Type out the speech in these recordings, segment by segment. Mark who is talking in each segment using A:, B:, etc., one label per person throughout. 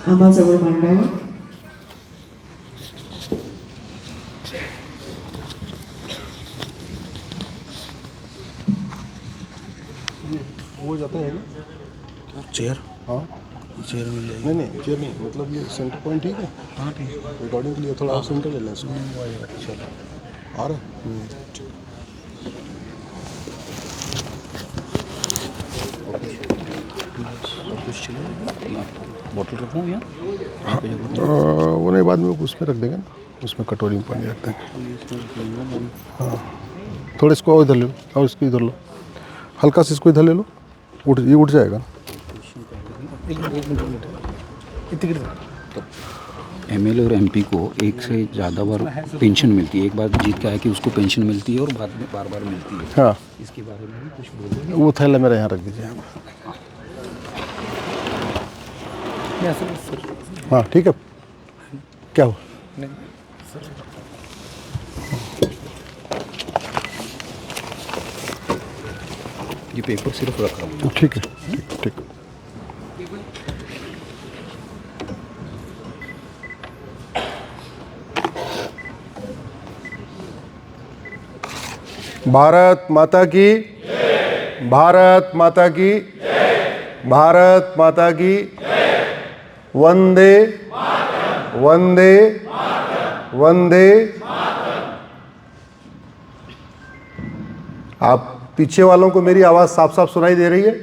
A: आम्हाजवळ मांडावं.
B: वो जाता है ना
C: चेयर.
B: हाँ
C: चेयर मिल जाएगी.
B: नहीं नहीं चेयर नहीं मतलब ये सेंटर पॉइंट ठीक है.
C: हाँ ठीक है.
B: रिकॉर्डिंग के लिए थोड़ा आप सेंटर ले लें इसको.
C: चलो.
B: आ रहा है
C: कुछ चलो. बोतल रखूँ या
B: वो नहीं बाद में उसमें रख देंगे ना, उसमें कटोरी में पानी रख देंगे. हाँ थोड़ा इसको और इधर ले लो और इसको इधर लो, हल्का से इसको इधर ले लो. ये उठ जाएगा ना.
C: एमएलए और एमपी को एक से ज़्यादा बार पेंशन मिलती है. एक बार जीत के आया कि उसको पेंशन मिलती है और बाद में बार बार मिलती है.
B: हाँ
C: इसके बारे में भी कुछ बोलो.
B: वो थैला मेरा यहाँ रख दीजिए. हाँ ठीक है. क्या हुआ?
C: ये पेपर सिर्फ रखा हूँ.
B: ठीक है ठीक. भारत माता की, भारत माता की, भारत माता की. वंदे वंदे वंदे. आप पीछे वालों को मेरी आवाज़ साफ साफ सुनाई दे रही है?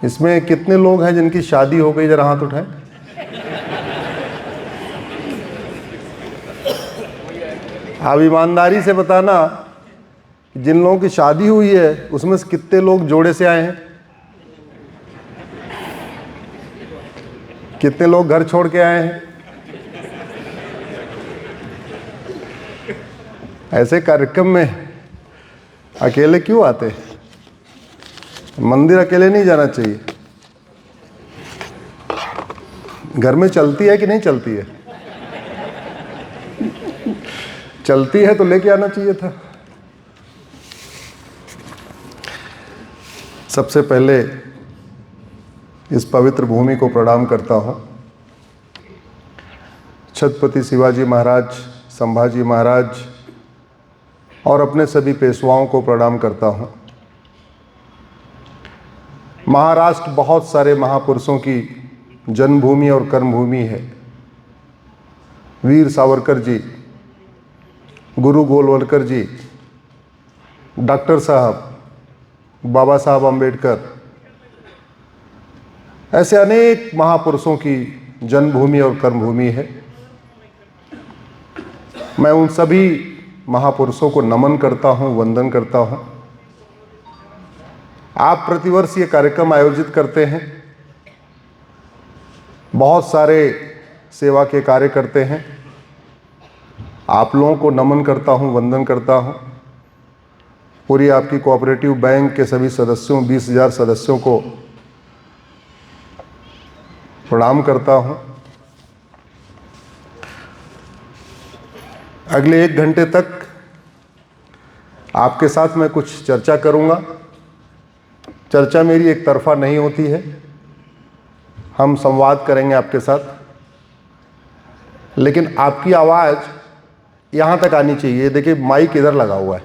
B: इसमें कितने लोग हैं जिनकी शादी हो गई? जरा हाथ उठाएं. आप ईमानदारी से बताना, जिन लोगों की शादी हुई है उसमें से कितने लोग जोड़े से आए हैं? कितने लोग घर छोड़ के आए हैं? ऐसे कार्यक्रम में अकेले क्यों आते हैं? मंदिर अकेले नहीं जाना चाहिए. घर में चलती है कि नहीं चलती है? चलती है तो लेके आना चाहिए था. सबसे पहले इस पवित्र भूमि को प्रणाम करता हूँ. छत्रपति शिवाजी महाराज, संभाजी महाराज और अपने सभी पेशवाओं को प्रणाम करता हूँ. महाराष्ट्र बहुत सारे महापुरुषों की जन्मभूमि और कर्मभूमि है. वीर सावरकर जी, गुरु गोलवलकर जी, डॉक्टर साहब, बाबा साहब अम्बेडकर, ऐसे अनेक महापुरुषों की जन्मभूमि और कर्मभूमि है. मैं उन सभी महापुरुषों को नमन करता हूँ, वंदन करता हूँ. आप प्रतिवर्ष ये कार्यक्रम आयोजित करते हैं, बहुत सारे सेवा के कार्य करते हैं. आप लोगों को नमन करता हूँ, वंदन करता हूँ. पूरी आपकी कोऑपरेटिव बैंक के सभी सदस्यों, 20,000 सदस्यों को प्रणाम करता हूँ. अगले 1 घंटे तक आपके साथ मैं कुछ चर्चा करूँगा. चर्चा मेरी एक तरफा नहीं होती है, हम संवाद करेंगे आपके साथ. लेकिन आपकी आवाज़ यहाँ तक आनी चाहिए. देखिए माइक इधर लगा हुआ है.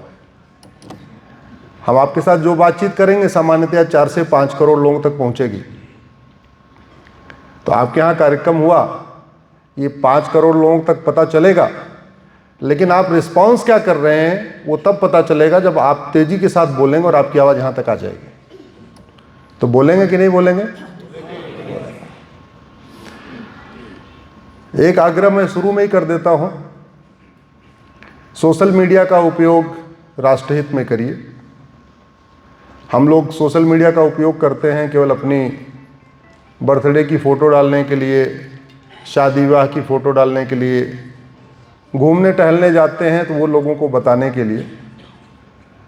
B: हम आपके साथ जो बातचीत करेंगे सामान्यतः 4 से 5 करोड़ लोगों तक पहुँचेगी. तो आपके यहाँ कार्यक्रम हुआ, ये 5 करोड़ लोगों तक पता चलेगा. लेकिन आप रिस्पांस क्या कर रहे हैं वो तब पता चलेगा जब आप तेज़ी के साथ बोलेंगे और आपकी आवाज़ यहाँ तक आ जाएगी. तो बोलेंगे कि नहीं बोलेंगे? एक आग्रह मैं शुरू में ही कर देता हूँ. सोशल मीडिया का उपयोग राष्ट्रहित में करिए. हम लोग सोशल मीडिया का उपयोग करते हैं केवल अपनी बर्थडे की फ़ोटो डालने के लिए, शादी विवाह की फ़ोटो डालने के लिए, घूमने टहलने जाते हैं तो वो लोगों को बताने के लिए.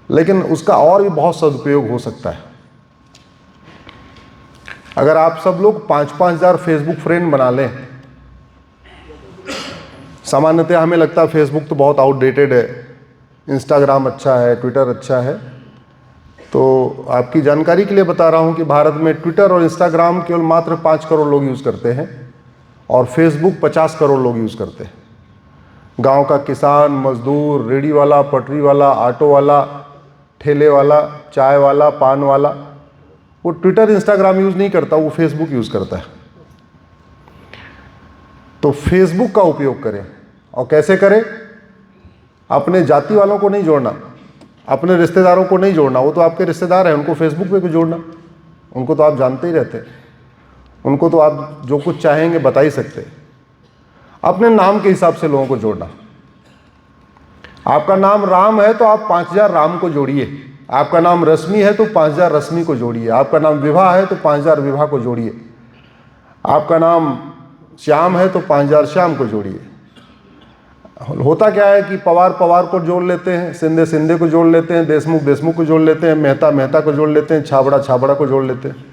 B: लेकिन उसका और भी बहुत सदुपयोग हो सकता है. अगर आप सब लोग 5-5 हज़ार फेसबुक फ्रेंड बना लें. सामान्यतः हमें लगता है फेसबुक तो बहुत आउटडेटेड है, इंस्टाग्राम अच्छा है, ट्विटर अच्छा है. तो आपकी जानकारी के लिए बता रहा हूँ कि भारत में ट्विटर और इंस्टाग्राम केवल मात्र 5 करोड़ लोग यूज़ करते हैं और फेसबुक 50 करोड़ लोग यूज़ करते हैं। गांव का किसान, मजदूर, रेडी वाला, पटरी वाला, ऑटो वाला, ठेले वाला, चाय वाला, पान वाला, वो ट्विटर इंस्टाग्राम यूज़ नहीं करता, वो फेसबुक यूज़ करता है। तो फेसबुक का उपयोग करें। और कैसे करें? अपने जाति वालों को नहीं जोड़ना, अपने रिश्तेदारों को नहीं जोड़ना, वो तो आपके रिश्तेदार हैं, उनको फेसबुक पे क्यों जोड़ना? उनको तो आप जानते ही रहते हैं, उनको तो आप जो कुछ चाहेंगे बता ही सकते हैं। अपने नाम के हिसाब से लोगों को जोड़ना। आपका नाम राम है तो आप 5000 राम को जोड़िए। आपका नाम रश्मि है तो 5000 रश्मि को जोड़िए। आपका नाम विवाह है तो 5000 विवाह को जोड़िए। आपका नाम श्याम है तो 5000 श्याम को जोड़िए। होता क्या है कि पवार पवार को जोड़ लेते हैं, सिंधे सिंधे को जोड़ लेते हैं, देशमुख देशमुख को जोड़ लेते हैं, मेहता मेहता को जोड़ लेते हैं, छाबड़ा छाबड़ा को जोड़ लेते हैं।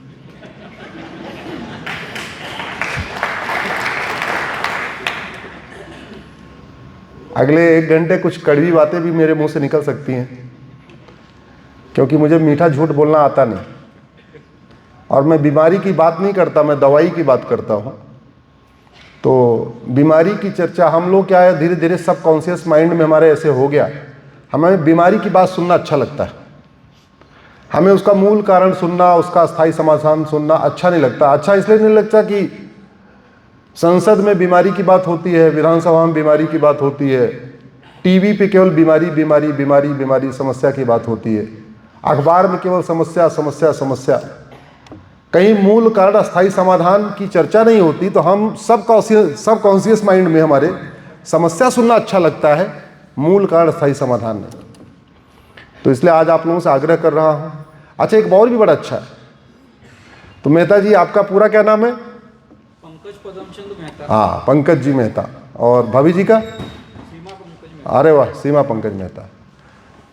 B: अगले 1 घंटे कुछ कड़वी बातें भी मेरे मुंह से निकल सकती हैं, क्योंकि मुझे मीठा झूठ बोलना आता नहीं और मैं बीमारी की बात नहीं करता, मैं दवाई की बात करता हूँ। तो बीमारी की चर्चा हम लोग क्या है, धीरे धीरे सब कॉन्शियस माइंड में हमारे ऐसे हो गया, हमें बीमारी की बात सुनना अच्छा लगता है। हमें उसका मूल कारण सुनना, उसका स्थायी समाधान सुनना अच्छा नहीं लगता। अच्छा इसलिए नहीं लगता कि संसद में बीमारी की बात होती है, विधानसभा में बीमारी की बात होती है, टीवी पे केवल बीमारी बीमारी बीमारी बीमारी समस्या की बात होती है, अखबार में केवल समस्या समस्या समस्या, कहीं मूल कारण स्थायी समाधान की चर्चा नहीं होती। तो हम सब कॉन्शियस माइंड में हमारे समस्या सुनना अच्छा लगता है, मूल कारण स्थायी समाधान नहीं। तो इसलिए आज आप लोगों से आग्रह कर रहा हूँ। अच्छा, एक और भी बड़ा अच्छा है। तो मेहता जी, आपका पूरा क्या नाम है?
A: पंकज पदमचंद मेहता।
B: हाँ, पंकज जी मेहता। और भाभी जी का?
A: सीमा पंकज मेहता।
B: अरे वाह, सीमा पंकज मेहता।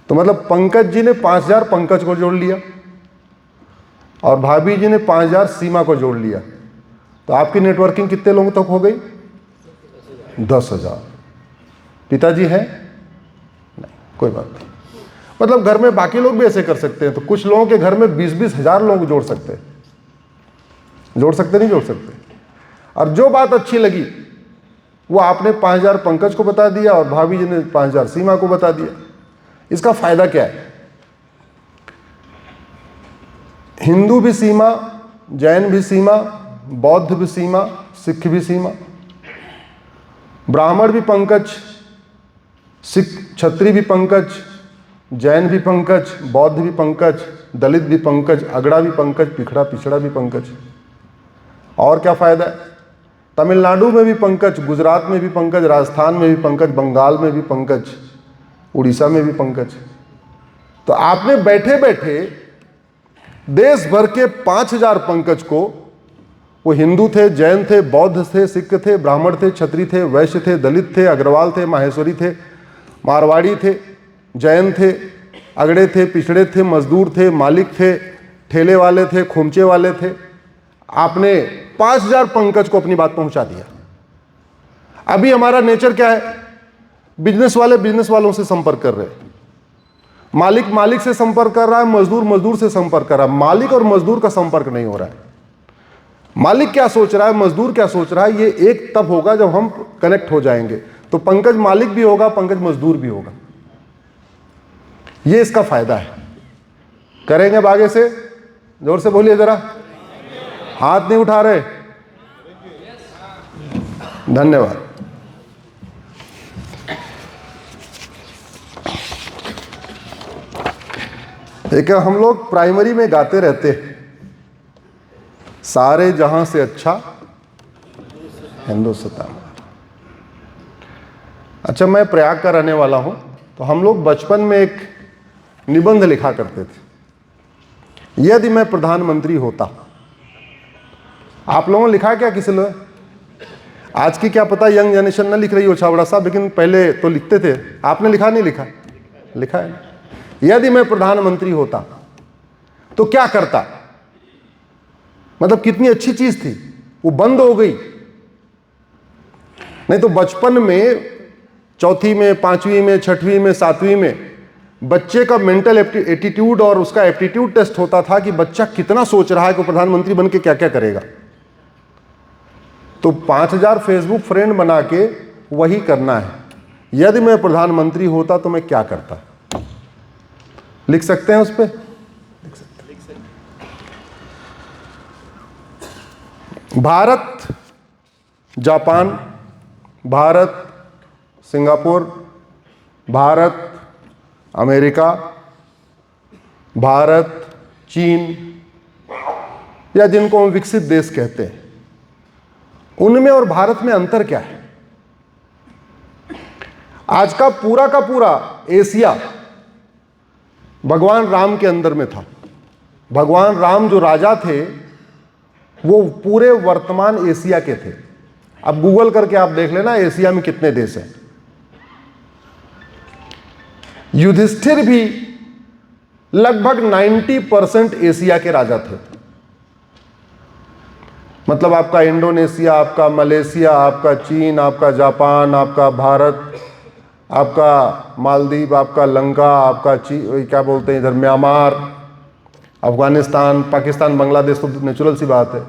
B: तो मतलब पंकज जी ने 5000 पंकज को जोड़ लिया और भाभी जी ने 5000 सीमा को जोड़ लिया। तो आपकी नेटवर्किंग कितने लोगों तक हो गई? 10,000। पिताजी हैं? नहीं, कोई बात नहीं। मतलब घर में बाकी लोग भी ऐसे कर सकते हैं। तो कुछ लोगों के घर में 20-20 हजार लोग जोड़ सकते हैं। जोड़ सकते नहीं जोड़ सकते? और जो बात अच्छी लगी वो आपने 5000 पंकज को बता दिया और भाभी जी ने 5000 सीमा को बता दिया। इसका फायदा क्या है? हिंदू भी सीमा, जैन भी सीमा, बौद्ध भी सीमा, सिख भी सीमा, ब्राह्मण भी पंकज, सिख क्षत्रिय भी पंकज, जैन भी पंकज, बौद्ध भी पंकज, दलित भी पंकज, अगड़ा भी पंकज, पिखड़ा पिछड़ा भी पंकज। और क्या फायदा है? तमिलनाडु में भी पंकज, गुजरात में भी पंकज, राजस्थान में भी पंकज, बंगाल में भी पंकज, उड़ीसा में भी पंकज। तो आपने बैठे बैठे देश भर के 5000 पंकज को, वो हिंदू थे, जैन थे, बौद्ध थे, सिख थे, ब्राह्मण थे, क्षत्रिय थे, वैश्य थे, दलित थे, अग्रवाल थे, माहेश्वरी थे, मारवाड़ी थे, जैन थे, अगड़े थे, पिछड़े थे, मजदूर थे, मालिक थे, ठेले वाले थे, खोमचे वाले थे। आपने 5000 पंकज को अपनी बात पहुंचा दिया। अभी हमारा नेचर क्या है? बिजनेस वाले बिजनेस वालों से संपर्क कर रहे हैं, मालिक मालिक से संपर्क कर रहा है, मजदूर मजदूर से संपर्क कर रहा है। मालिक और मजदूर का संपर्क नहीं हो रहा है। मालिक क्या सोच रहा है, मजदूर क्या सोच रहा है, ये एक तब होगा जब हम कनेक्ट हो जाएंगे। तो पंकज मालिक भी होगा, पंकज मजदूर भी होगा। ये इसका फायदा है। करेंगे अब आगे से? जोर से बोलिए जरा, हाथ नहीं उठा रहे। धन्यवाद। एक हम लोग प्राइमरी में गाते रहते हैं, सारे जहां से अच्छा हिंदुस्तान। अच्छा, मैं प्रयाग का रहने वाला हूं, तो हम लोग बचपन में एक निबंध लिखा करते थे, यदि मैं प्रधानमंत्री होता। आप लोगों ने लिखा क्या? किसी लोग? आज की क्या पता यंग जनरेशन न लिख रही हो छाबड़ा साहब, लेकिन पहले तो लिखते थे। आपने लिखा नहीं लिखा? लिखा है। यदि मैं प्रधानमंत्री होता तो क्या करता? मतलब कितनी अच्छी चीज थी, वो बंद हो गई। नहीं तो बचपन में, चौथी में, पांचवी में, छठवीं में, सातवीं में बच्चे का मेंटल एटीट्यूड और उसका एप्टीट्यूड टेस्ट होता था कि बच्चा कितना सोच रहा है कि प्रधानमंत्री बन के क्या क्या करेगा। तो 5000 फेसबुक फ्रेंड बना के वही करना है। यदि मैं प्रधानमंत्री होता तो मैं क्या करता, लिख सकते हैं उस पर? लिख सकते हैं। Bharat Japan, Bharat Singapore, Bharat America, Bharat चीन, या जिनको हम विकसित देश कहते हैं, उनमें और भारत में अंतर क्या है? आज का पूरा एशिया भगवान राम के अंदर में था। भगवान राम जो राजा थे वो पूरे वर्तमान एशिया के थे। अब गूगल करके आप देख लेना एशिया में कितने देश हैं। युधिष्ठिर भी लगभग 90% एशिया के राजा थे। मतलब आपका इंडोनेशिया, आपका मलेशिया, आपका चीन, आपका जापान, आपका भारत, आपका मालदीव, आपका लंका, आपका क्या बोलते हैं इधर म्यांमार, अफगानिस्तान, पाकिस्तान, बांग्लादेश, तो नेचुरल सी बात है।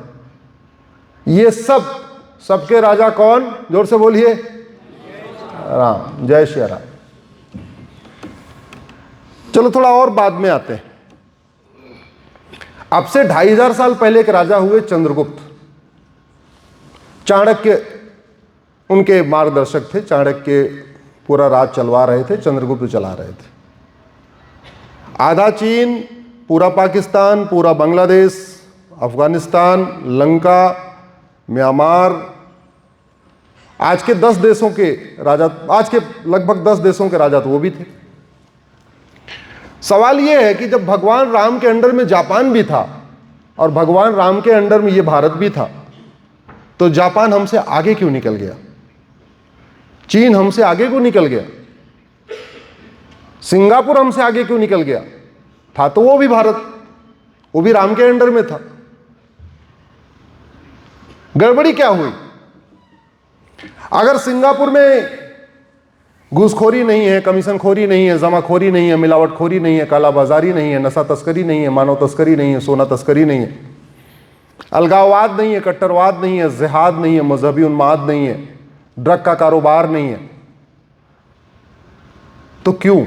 B: ये सबके राजा कौन? जोर से बोलिए। राम। जय श्री राम। चलो थोड़ा और बाद में आते हैं। अब से 2500 साल पहले के राजा हुए चंद्रगुप्त। चाणक्य उनके मार्गदर्शक थे। चाणक्य पूरा राज चलवा रहे थे, चंद्रगुप्त चला रहे थे। आधा चीन, पूरा पाकिस्तान, पूरा बांग्लादेश, अफगानिस्तान, लंका, म्यांमार, आज के 10 देशों के राजा, आज के लगभग 10 देशों के राजा तो वो भी थे। सवाल यह है कि जब भगवान राम के अंडर में जापान भी था और भगवान राम के अंडर में ये भारत भी था, तो जापान हमसे आगे क्यों निकल गया? चीन हमसे आगे क्यों निकल गया? सिंगापुर हमसे आगे क्यों निकल गया? था तो वो भी भारत, वो भी राम के अंडर में था। गड़बड़ी क्या हुई? अगर सिंगापुर में घूसखोरी नहीं है, कमीशनखोरी नहीं है, जमाखोरी नहीं है, मिलावटखोरी नहीं है, कालाबाजारी नहीं है, नशा तस्करी नहीं है, मानव तस्करी नहीं है, सोना तस्करी नहीं है, अलगाववाद नहीं है, कट्टरवाद नहीं है, जिहाद नहीं है, मजहबी उन्माद नहीं है, ड्रग का कारोबार नहीं है, तो क्यों?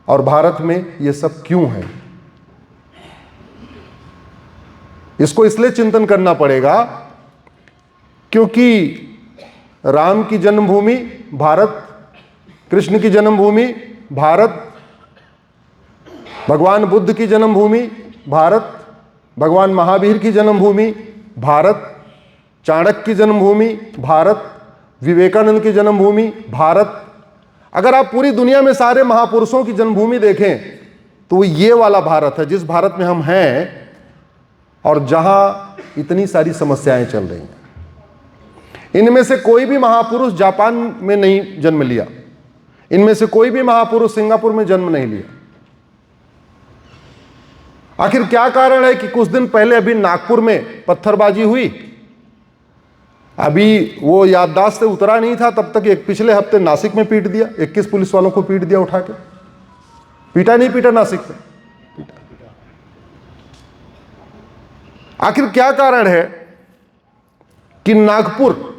B: और भारत में ये सब क्यों है? इसको इसलिए चिंतन करना पड़ेगा क्योंकि राम की जन्मभूमि भारत, कृष्ण की जन्मभूमि भारत, भगवान बुद्ध की जन्मभूमि भारत, भगवान महावीर की जन्मभूमि भारत, चाणक्य की जन्मभूमि भारत, विवेकानंद की जन्मभूमि भारत। अगर आप पूरी दुनिया में सारे महापुरुषों की जन्मभूमि देखें तो ये वाला भारत है जिस भारत में हम हैं और जहां इतनी सारी समस्याएं चल रही हैं। इनमें से कोई भी महापुरुष जापान में नहीं जन्म लिया, इनमें से कोई भी महापुरुष सिंगापुर में जन्म नहीं लिया। आखिर क्या कारण है कि कुछ दिन पहले अभी नागपुर में पत्थरबाजी हुई, अभी वो याददाश्त से उतरा नहीं था तब तक एक पिछले हफ्ते नासिक में पीट दिया, 21 पुलिस वालों को पीट दिया उठा के। पीटा नहीं पीटा नासिक में, आखिर क्या कारण है कि नागपुर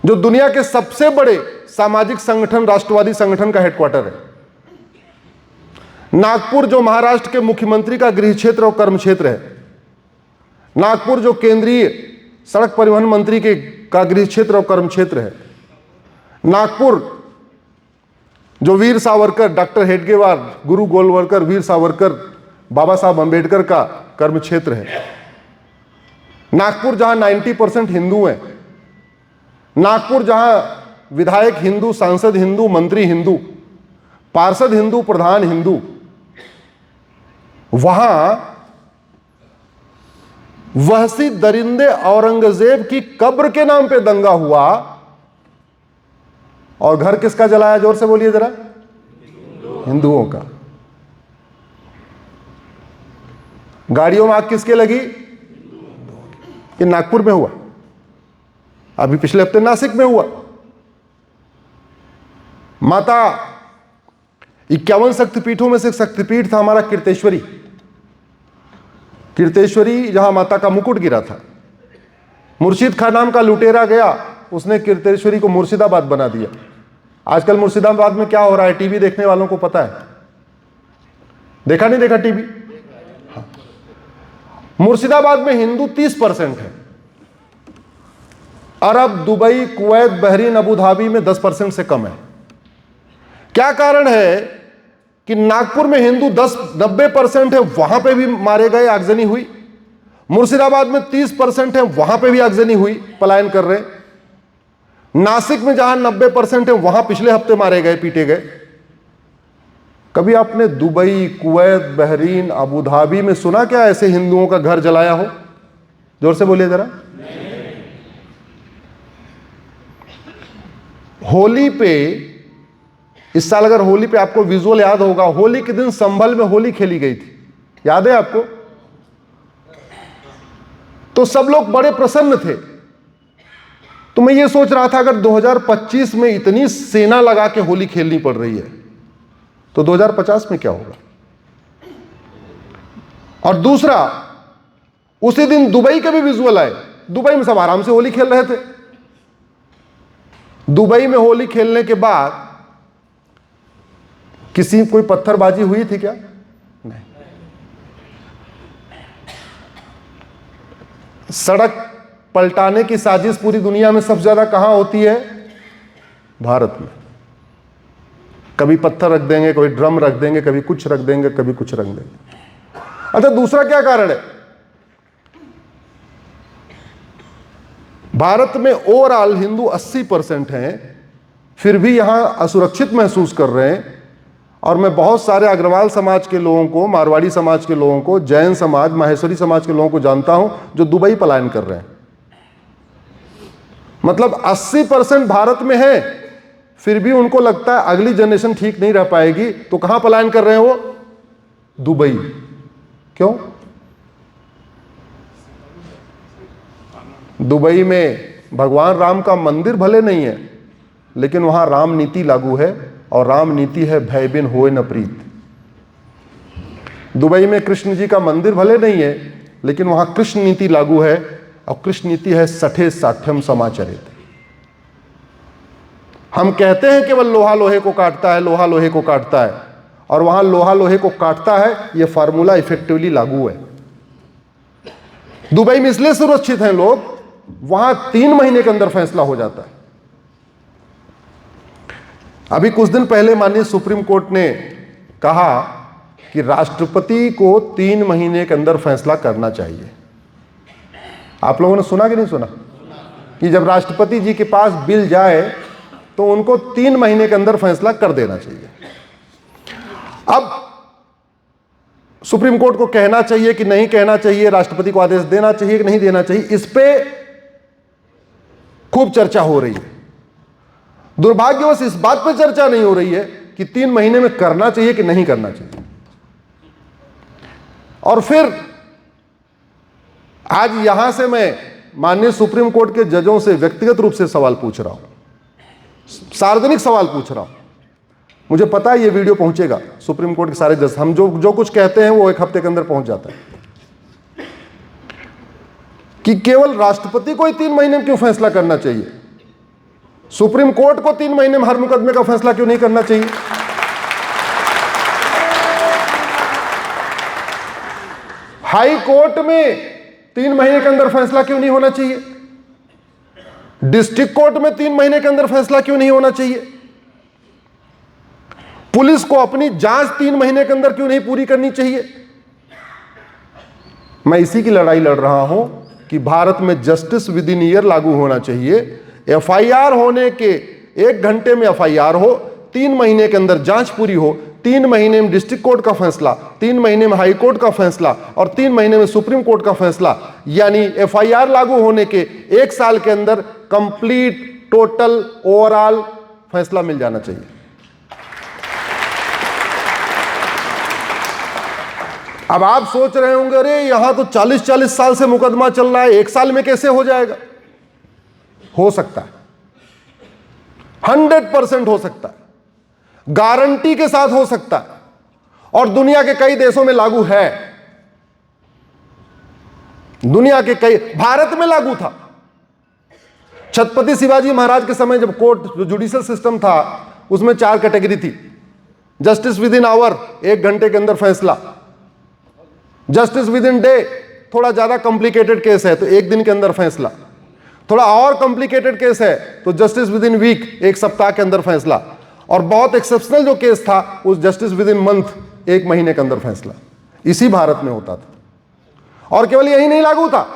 B: जो दुनिया के सबसे बड़े सामाजिक संगठन राष्ट्रवादी संगठन का हेडक्वार्टर है, नागपुर जो महाराष्ट्र के मुख्यमंत्री का गृह क्षेत्र और कर्म क्षेत्र है, नागपुर जो केंद्रीय सड़क परिवहन मंत्री के का गृह क्षेत्र और कर्म क्षेत्र है, नागपुर जो वीर सावरकर, डॉक्टर हेडगेवार, गुरु गोलवलकर, वीर सावरकर, बाबा साहब अंबेडकर का कर्म क्षेत्र है, नागपुर जहां 90% हिंदू हैं, नागपुर जहां विधायक हिंदू, सांसद हिंदू, मंत्री हिंदू, पार्षद हिंदू, प्रधान हिंदू, वहां वहसी दरिंदे औरंगजेब की कब्र के नाम पे दंगा हुआ और घर किसका जलाया? जोर से बोलिए जरा। हिंदुओं का। गाड़ियों में आग किसके लगी? ये नागपुर में हुआ, अभी पिछले हफ्ते नासिक में हुआ। माता 51 शक्तिपीठों में से एक शक्तिपीठ था हमारा कीर्तेश्वरी। कीर्तेश्वरी जहां माता का मुकुट गिरा था, मुर्शिद खान नाम का लुटेरा गया, उसने कीर्तेश्वरी को मुर्शिदाबाद बना दिया। आजकल मुर्शिदाबाद में क्या हो रहा है, टीवी देखने वालों को पता है, देखा नहीं देखा टीवी? हाँ। मुर्शिदाबाद में हिंदू 30% है, Arab, Dubai, Kuwait, Bahrain, Abu Dhabi में 10% से कम है। क्या कारण है कि नागपुर में हिंदू 90% है, वहां पे भी मारे गए, आगजनी हुई। मुर्शिदाबाद में 30% है, वहां पे भी आगजनी हुई, पलायन कर रहे। नासिक में जहां 90% है, वहां पिछले हफ्ते मारे गए, पीटे गए। कभी आपने Dubai, Kuwait, Bahrain, Abu Dhabi में सुना क्या ऐसे हिंदुओं का घर जलाया हो? जोर से बोलिए जरा। होली पे, इस साल अगर होली पे आपको विजुअल याद होगा, होली के दिन संभल में होली खेली गई थी, याद है आपको? तो सब लोग बड़े प्रसन्न थे। तो मैं ये सोच रहा था अगर 2025 में इतनी सेना लगा के होली खेलनी पड़ रही है तो 2050 में क्या होगा? और दूसरा, उसी दिन दुबई के भी विजुअल आए। दुबई में सब आराम से होली खेल रहे थे। दुबई में होली खेलने के बाद किसी कोई पत्थरबाजी हुई थी क्या? नहीं। सड़क पलटाने की साजिश पूरी दुनिया में सबसे ज्यादा कहां होती है? भारत में। कभी पत्थर रख देंगे, कभी ड्रम रख देंगे, कभी कुछ रख देंगे, कभी कुछ रख देंगे। अच्छा, दूसरा क्या कारण है? भारत में ओवरऑल हिंदू 80% हैं, फिर भी यहां असुरक्षित महसूस कर रहे हैं। और मैं बहुत सारे अग्रवाल समाज के लोगों को, मारवाड़ी समाज के लोगों को, जैन समाज, माहेश्वरी समाज के लोगों को जानता हूं जो दुबई पलायन कर रहे हैं। मतलब 80% भारत में है, फिर भी उनको लगता है अगली जनरेशन ठीक नहीं रह पाएगी, तो कहां पलायन कर रहे हैं वो? दुबई। क्यों? दुबई में भगवान राम का मंदिर भले नहीं है, लेकिन वहां राम नीति लागू है, और राम नीति है भय बिन होए न प्रीत। दुबई में कृष्ण जी का मंदिर भले नहीं है, लेकिन वहां कृष्ण नीति लागू है, और कृष्ण नीति है सठे साठ्यम समाचरित। हम कहते हैं केवल लोहा लोहे को काटता है, लोहा लोहे को काटता है, और वहां लोहा लोहे को काटता है, यह फार्मूला इफेक्टिवली लागू है। दुबई में इसलिए सुरक्षित हैं लोग, वहां 3 महीने के अंदर फैसला हो जाता है। अभी कुछ दिन पहले माननीय सुप्रीम कोर्ट ने कहा कि राष्ट्रपति को 3 महीने के अंदर फैसला करना चाहिए। आप लोगों ने सुना कि नहीं सुना? कि जब राष्ट्रपति जी के पास बिल जाए तो उनको 3 महीने के अंदर फैसला कर देना चाहिए। अब सुप्रीम कोर्ट को कहना चाहिए कि नहीं कहना चाहिए, राष्ट्रपति को आदेश देना चाहिए कि नहीं देना चाहिए, इस पे खूब चर्चा हो रही है। दुर्भाग्यवश इस बात पर चर्चा नहीं हो रही है कि 3 महीने में करना चाहिए कि नहीं करना चाहिए। और फिर आज यहां से मैं माननीय सुप्रीम कोर्ट के जजों से व्यक्तिगत रूप से सवाल पूछ रहा हूं, सार्वजनिक सवाल पूछ रहा हूं। मुझे पता है ये वीडियो पहुंचेगा सुप्रीम कोर्ट के सारे जज, हम जो कुछ कहते हैं वो 1 हफ्ते के अंदर पहुंच जाता है, कि केवल राष्ट्रपति को ही 3 महीने में क्यों फैसला करना चाहिए? सुप्रीम कोर्ट को 3 महीने में हर मुकदमे का फैसला क्यों नहीं करना चाहिए? हाई कोर्ट में 3 महीने के अंदर फैसला क्यों नहीं होना चाहिए? डिस्ट्रिक्ट कोर्ट में 3 महीने के अंदर फैसला क्यों नहीं होना चाहिए? पुलिस को अपनी जांच 3 महीने के अंदर क्यों नहीं पूरी करनी चाहिए? मैं इसी की लड़ाई लड़ रहा हूं कि भारत में जस्टिस विद इन ईयर लागू होना चाहिए। एफआईआर होने के 1 घंटे में एफआईआर हो, 3 महीने के अंदर जांच पूरी हो, 3 महीने में डिस्ट्रिक्ट कोर्ट का फैसला, 3 महीने में हाई कोर्ट का फैसला, और 3 महीने में सुप्रीम कोर्ट का फैसला। यानी एफआईआर लागू होने के 1 साल के अंदर कंप्लीट, टोटल, ओवरऑल फैसला मिल जाना चाहिए। अब आप सोच रहे होंगे, अरे यहां तो 40-40 साल से मुकदमा चल रहा है, 1 साल में कैसे हो जाएगा? हो सकता है, 100% हो सकता है। गारंटी के साथ हो सकता है और दुनिया के कई देशों में लागू है। दुनिया के कई, भारत में लागू था। छत्रपति शिवाजी महाराज के समय जब कोर्ट, जो जुडिशियल सिस्टम था, उसमें 4 कैटेगरी थी। जस्टिस विद इन आवर, 1 घंटे के अंदर फैसला। जस्टिस विद इन डे, थोड़ा ज्यादा कॉम्प्लिकेटेड केस है तो 1 दिन के अंदर फैसला। थोड़ा और कॉम्प्लिकेटेड केस है तो जस्टिस विद इन वीक, 1 सप्ताह के अंदर फैसला। और बहुत एक्सेप्शनल जो केस था, उस जस्टिस विद इन मंथ, 1 महीने के अंदर फैसला। इसी भारत में होता था। और केवल यही नहीं लागू था,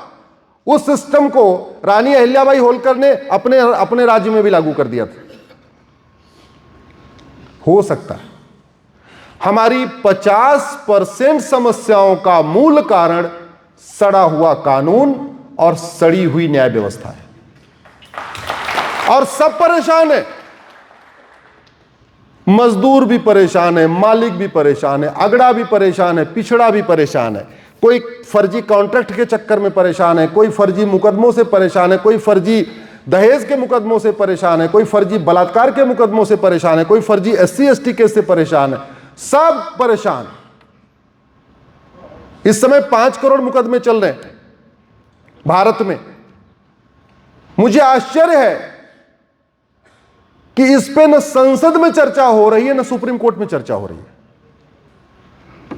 B: उस सिस्टम को रानी अहिल्याबाई होलकर ने अपने राज्य में भी लागू कर दिया था। हो सकता है हमारी 50% समस्याओं का मूल कारण सड़ा हुआ कानून और सड़ी हुई न्याय व्यवस्था है। और सब परेशान है, मजदूर भी परेशान है, मालिक भी परेशान है, अगड़ा भी परेशान है, पिछड़ा भी परेशान है। कोई फर्जी कॉन्ट्रैक्ट के चक्कर में परेशान है, कोई फर्जी मुकदमों से परेशान है, कोई फर्जी दहेज के मुकदमों से परेशान है, कोई फर्जी बलात्कार के मुकदमों से परेशान है, कोई फर्जी SC/ST केस से परेशान है। सब परेशान। इस समय 5 करोड़ मुकदमे चल रहे हैं भारत में। मुझे आश्चर्य है कि इस पे न संसद में चर्चा हो रही है, न सुप्रीम कोर्ट में चर्चा हो रही है।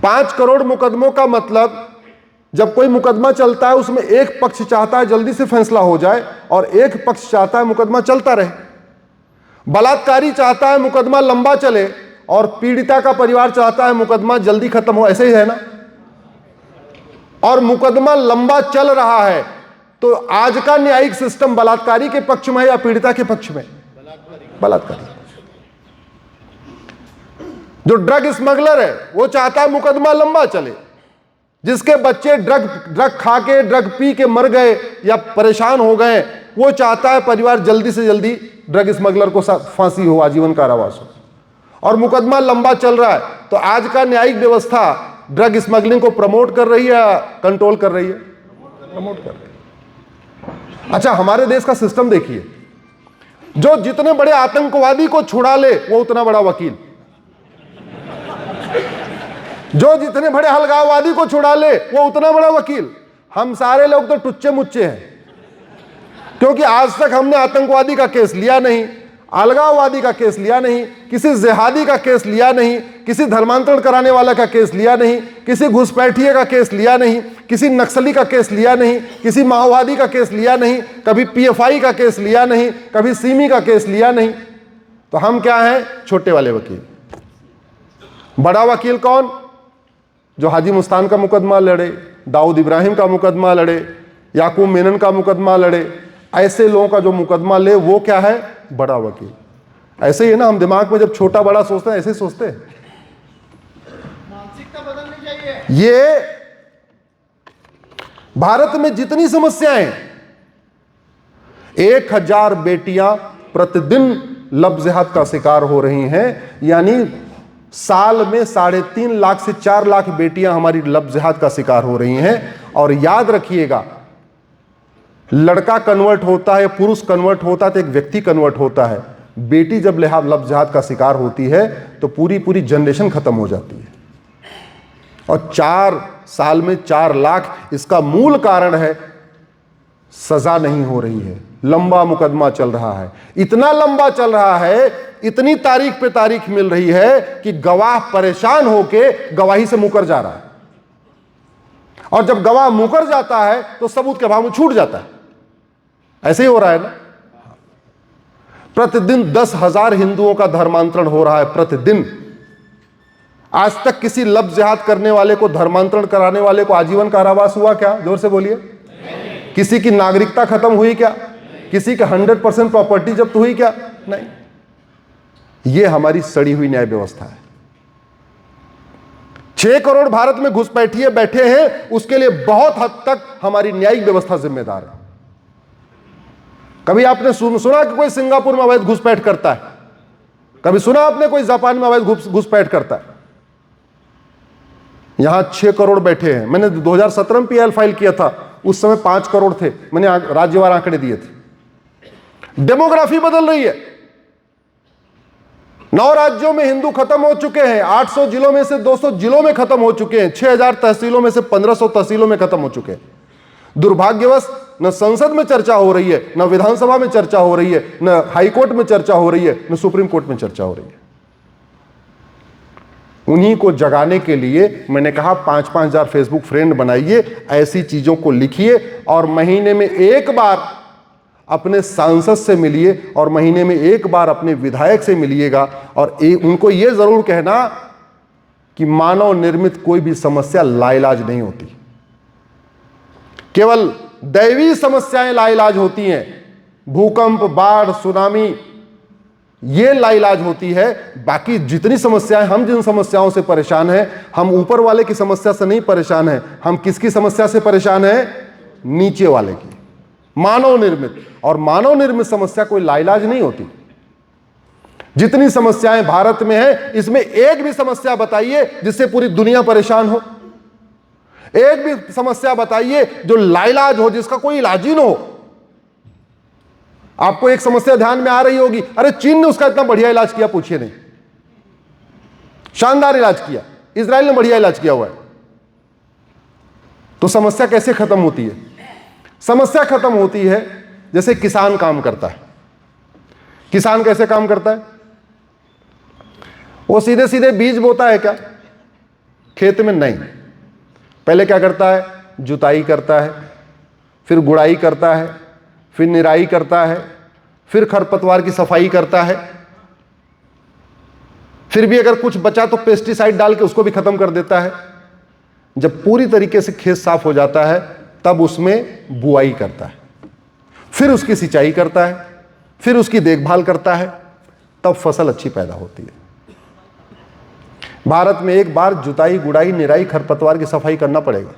B: 5 करोड़ मुकदमों का मतलब, जब कोई मुकदमा चलता है उसमें एक पक्ष चाहता है जल्दी से फैसला हो जाए और एक पक्ष चाहता है मुकदमा चलता रहे। बलात्कारी चाहता है मुकदमा लंबा चले और पीड़िता का परिवार चाहता है मुकदमा जल्दी खत्म हो। ऐसे ही है ना? और मुकदमा लंबा चल रहा है तो आज का न्यायिक सिस्टम बलात्कारी के पक्ष में है या पीड़िता के पक्ष में? बलात्कारी। जो ड्रग स्मगलर है वो चाहता है मुकदमा लंबा चले। जिसके बच्चे ड्रग खा के, ड्रग पी के मर गए या परेशान हो गए, वो चाहता है परिवार जल्दी से जल्दी ड्रग स्मगलर को फांसी हो, आजीवन कारावास हो। और मुकदमा लंबा चल रहा है तो आज का न्यायिक व्यवस्था ड्रग स्मगलिंग को प्रमोट कर रही है या कंट्रोल कर रही है? प्रमोट कर रही है। अच्छा, हमारे देश का सिस्टम देखिए, जो जितने बड़े आतंकवादी को छुड़ा ले वो उतना बड़ा वकील, जो जितने बड़े अलगाववादी को छुड़ा ले वो उतना बड़ा वकील। हम सारे लोग तो टुच्चे मुच्चे हैं, क्योंकि आज तक हमने आतंकवादी का केस लिया नहीं, अलगाववादी का केस लिया नहीं, किसी जिहादी का केस लिया नहीं, किसी धर्मांतरण कराने वाला का केस लिया नहीं, किसी घुसपैठिए का केस लिया नहीं, किसी नक्सली का केस लिया नहीं, किसी माओवादी का केस लिया नहीं, कभी PFI का केस लिया नहीं, कभी सिमी का केस लिया नहीं। तो हम क्या हैं? छोटे वाले वकील। बड़ा वकील कौन? जो हाजी मुस्तान का मुकदमा लड़े, दाऊद इब्राहिम का मुकदमा लड़े, याकूब मेनन का मुकदमा लड़े, ऐसे लोगों का जो मुकदमा ले वो क्या है? बड़ा वकील। ऐसे ही है ना, हम दिमाग में जब छोटा बड़ा सोचते हैं ऐसे ही सोचते हैं।
A: मानसिकता बदलनी चाहिए।
B: ये भारत में जितनी समस्याएं, 1000 बेटियां प्रतिदिन लव जिहाद का शिकार हो रही हैं। यानी साल में 3.5 लाख से 4 लाख बेटियां हमारी लव जिहाद का शिकार हो रही हैं। और याद रखिएगा, लड़का कन्वर्ट होता है, पुरुष कन्वर्ट होता है तो एक व्यक्ति कन्वर्ट होता है। बेटी जब लव जिहाद का शिकार होती है तो पूरी जनरेशन खत्म हो जाती है। और 4 साल में 4 लाख, इसका मूल कारण है सजा नहीं हो रही है, लंबा मुकदमा चल रहा है। इतना लंबा चल रहा है, इतनी तारीख पे तारीख मिल रही है कि गवाह परेशान होके गवाही से मुकर जा रहा है। और जब गवाह मुकर जाता है तो सबूत के अभाव में छूट जाता है। ऐसे ही हो रहा है ना? प्रतिदिन 10,000 हिंदुओं का धर्मांतरण हो रहा है प्रतिदिन। आज तक किसी लव जिहाद करने वाले को, धर्मांतरण कराने वाले को आजीवन कारावास हुआ क्या? जोर से बोलिए। किसी की नागरिकता खत्म हुई क्या? किसी का 100% प्रॉपर्टी जब्त हुई क्या? नहीं। यह हमारी सड़ी हुई न्याय व्यवस्था है। 6 करोड़ भारत में घुसपैठिए बैठे हैं, उसके लिए बहुत हद तक हमारी न्यायिक व्यवस्था जिम्मेदार है। कभी आपने सुना कि कोई सिंगापुर में अवैध घुसपैठ करता है? कभी सुना आपने कोई जापान में अवैध घुसपैठ करता है? यहां 6 करोड़ बैठे हैं। मैंने 2017 में PIL फाइल किया था, उस समय 5 करोड़ थे। मैंने राज्यवार आंकड़े दिए थे। डेमोग्राफी बदल रही है। 9 राज्यों में हिंदू खत्म हो चुके हैं, 800 जिलों में से 200 जिलों में खत्म हो चुके हैं, 6000 तहसीलों में से 1500 तहसीलों में खत्म हो चुके हैं। दुर्भाग्यवश न संसद में चर्चा हो रही है, न विधानसभा में चर्चा हो रही है, न हाईकोर्ट में चर्चा हो रही है, न सुप्रीम कोर्ट में चर्चा हो रही है। उन्हीं को जगाने के लिए मैंने कहा 5-5 हजार फेसबुक फ्रेंड बनाइए, ऐसी चीजों को लिखिए और महीने में एक बार अपने सांसद से मिलिए और महीने में एक बार अपने विधायक से मिलिएगा और उनको यह जरूर कहना कि मानव निर्मित कोई भी समस्या लाइलाज नहीं होती, केवल दैवीय समस्याएं लाइलाज होती हैं। भूकंप, बाढ़, सुनामी ये लाइलाज होती है। बाकी जितनी समस्याएं, हम जिन समस्याओं से परेशान हैं, हम ऊपर वाले की समस्या से नहीं परेशान हैं। हम किसकी समस्या से परेशान हैं? नीचे वाले की, मानव निर्मित। और मानव निर्मित समस्या कोई लाइलाज नहीं होती। जितनी समस्याएं भारत में है, इसमें एक भी समस्या बताइए जिससे पूरी दुनिया परेशान हो। एक भी समस्या बताइए जो लाइलाज हो, जिसका कोई इलाज ही ना हो। आपको एक समस्या ध्यान में आ रही होगी, अरे चीन ने उसका इतना बढ़िया इलाज किया, पूछिए नहीं, शानदार इलाज किया, इजराइल ने बढ़िया इलाज किया हुआ है। तो समस्या कैसे खत्म होती है? समस्या खत्म होती है जैसे किसान काम करता है। किसान कैसे काम करता है? वो सीधे सीधे बीज बोता है क्या खेत में? नहीं। पहले क्या करता है? जुताई करता है, फिर गुड़ाई करता है, फिर निराई करता है, फिर खरपतवार की सफाई करता है, फिर भी अगर कुछ बचा तो पेस्टिसाइड डाल के उसको भी खत्म कर देता है। जब पूरी तरीके से खेत साफ हो जाता है तब उसमें बुआई करता है, फिर उसकी सिंचाई करता है, फिर उसकी देखभाल करता है, तब फसल अच्छी पैदा होती है। भारत में एक बार जुताई, गुड़ाई, निराई, खरपतवार की सफाई करना पड़ेगा।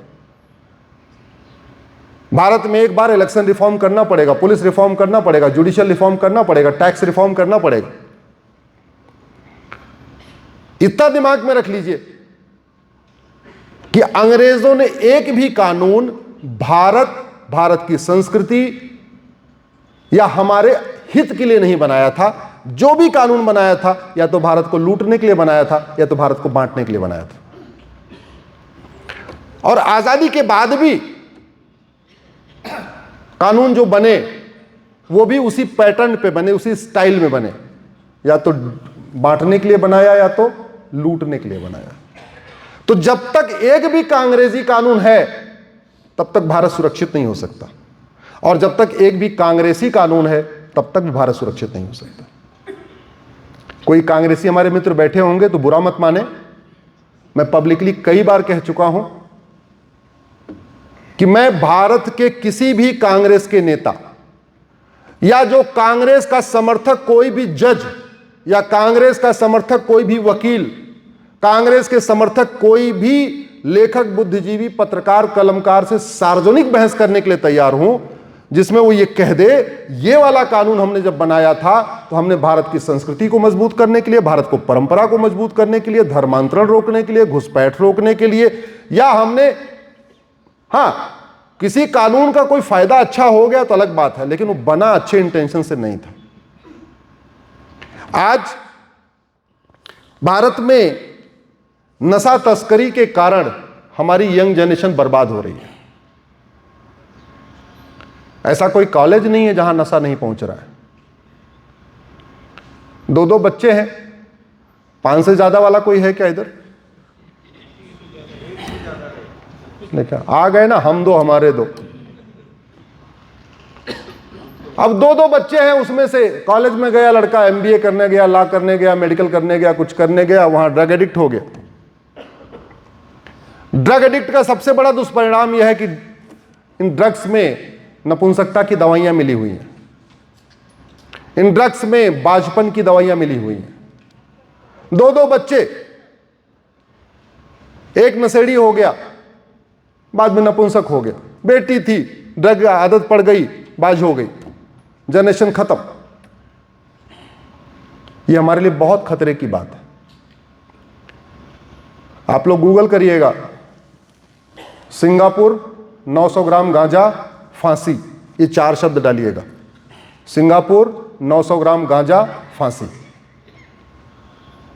B: भारत में एक बार इलेक्शन रिफॉर्म करना पड़ेगा, पुलिस रिफॉर्म करना पड़ेगा, जुडिशियल रिफॉर्म करना पड़ेगा, टैक्स रिफॉर्म करना पड़ेगा। इतना दिमाग में रख लीजिए कि अंग्रेजों ने एक भी कानून भारत की संस्कृति या हमारे हित के लिए नहीं बनाया था। जो भी कानून बनाया था या तो भारत को लूटने के लिए बनाया था या तो भारत को बांटने के लिए बनाया था। और आजादी के बाद भी कानून जो बने वो भी उसी पैटर्न पे बने, उसी स्टाइल में बने, या तो बांटने के लिए बनाया या तो लूटने के लिए बनाया। तो जब तक एक भी कांग्रेसी कानून है तब तक भारत सुरक्षित नहीं हो सकता, और जब तक एक भी कांग्रेसी कानून है तब तक भी भारत सुरक्षित नहीं हो सकता। कोई कांग्रेसी हमारे मित्र बैठे होंगे तो बुरा मत माने, मैं पब्लिकली कई बार कह चुका हूं कि मैं भारत के किसी भी कांग्रेस के नेता या जो कांग्रेस का समर्थक कोई भी जज या कांग्रेस का समर्थक कोई भी वकील, कांग्रेस के समर्थक कोई भी लेखक, बुद्धिजीवी, पत्रकार, कलमकार से सार्वजनिक बहस करने के लिए तैयार हूं जिसमें वो ये कह दे ये वाला कानून हमने जब बनाया था तो हमने भारत की संस्कृति को मजबूत करने के लिए, भारत को परंपरा को मजबूत करने के लिए, धर्मांतरण रोकने के लिए, घुसपैठ रोकने के लिए, या हमने किसी कानून का कोई फायदा अच्छा हो गया तो अलग बात है, लेकिन वो बना अच्छे इंटेंशन से नहीं था। आज भारत में नशा तस्करी के कारण हमारी यंग जनरेशन बर्बाद हो रही है। ऐसा कोई कॉलेज नहीं है जहां नशा नहीं पहुंच रहा है। 2-2 बच्चे हैं, 5 से ज्यादा वाला कोई है क्या इधर? देखा, आ गए ना, हम 2 हमारे 2। अब 2-2 बच्चे हैं, उसमें से कॉलेज में गया लड़का, MBA करने गया, लॉ करने गया, मेडिकल करने गया, कुछ करने गया, वहां ड्रग एडिक्ट हो गया। ड्रग एडिक्ट का सबसे बड़ा दुष्परिणाम यह है कि इन ड्रग्स में नपुंसकता की दवाइयां मिली हुई हैं, इन ड्रग्स में बाझपन की दवाइयां मिली हुई हैं। 2-2 बच्चे, एक नशेड़ी हो गया, बाद में नपुंसक हो गया, बेटी थी, ड्रग आदत पड़ गई, बाझ हो गई, जनरेशन खत्म। यह हमारे लिए बहुत खतरे की बात है। आप लोग गूगल करिएगा, सिंगापुर 900 ग्राम गांजा फांसी, ये 4 शब्द डालिएगा, सिंगापुर 900 ग्राम गांजा फांसी।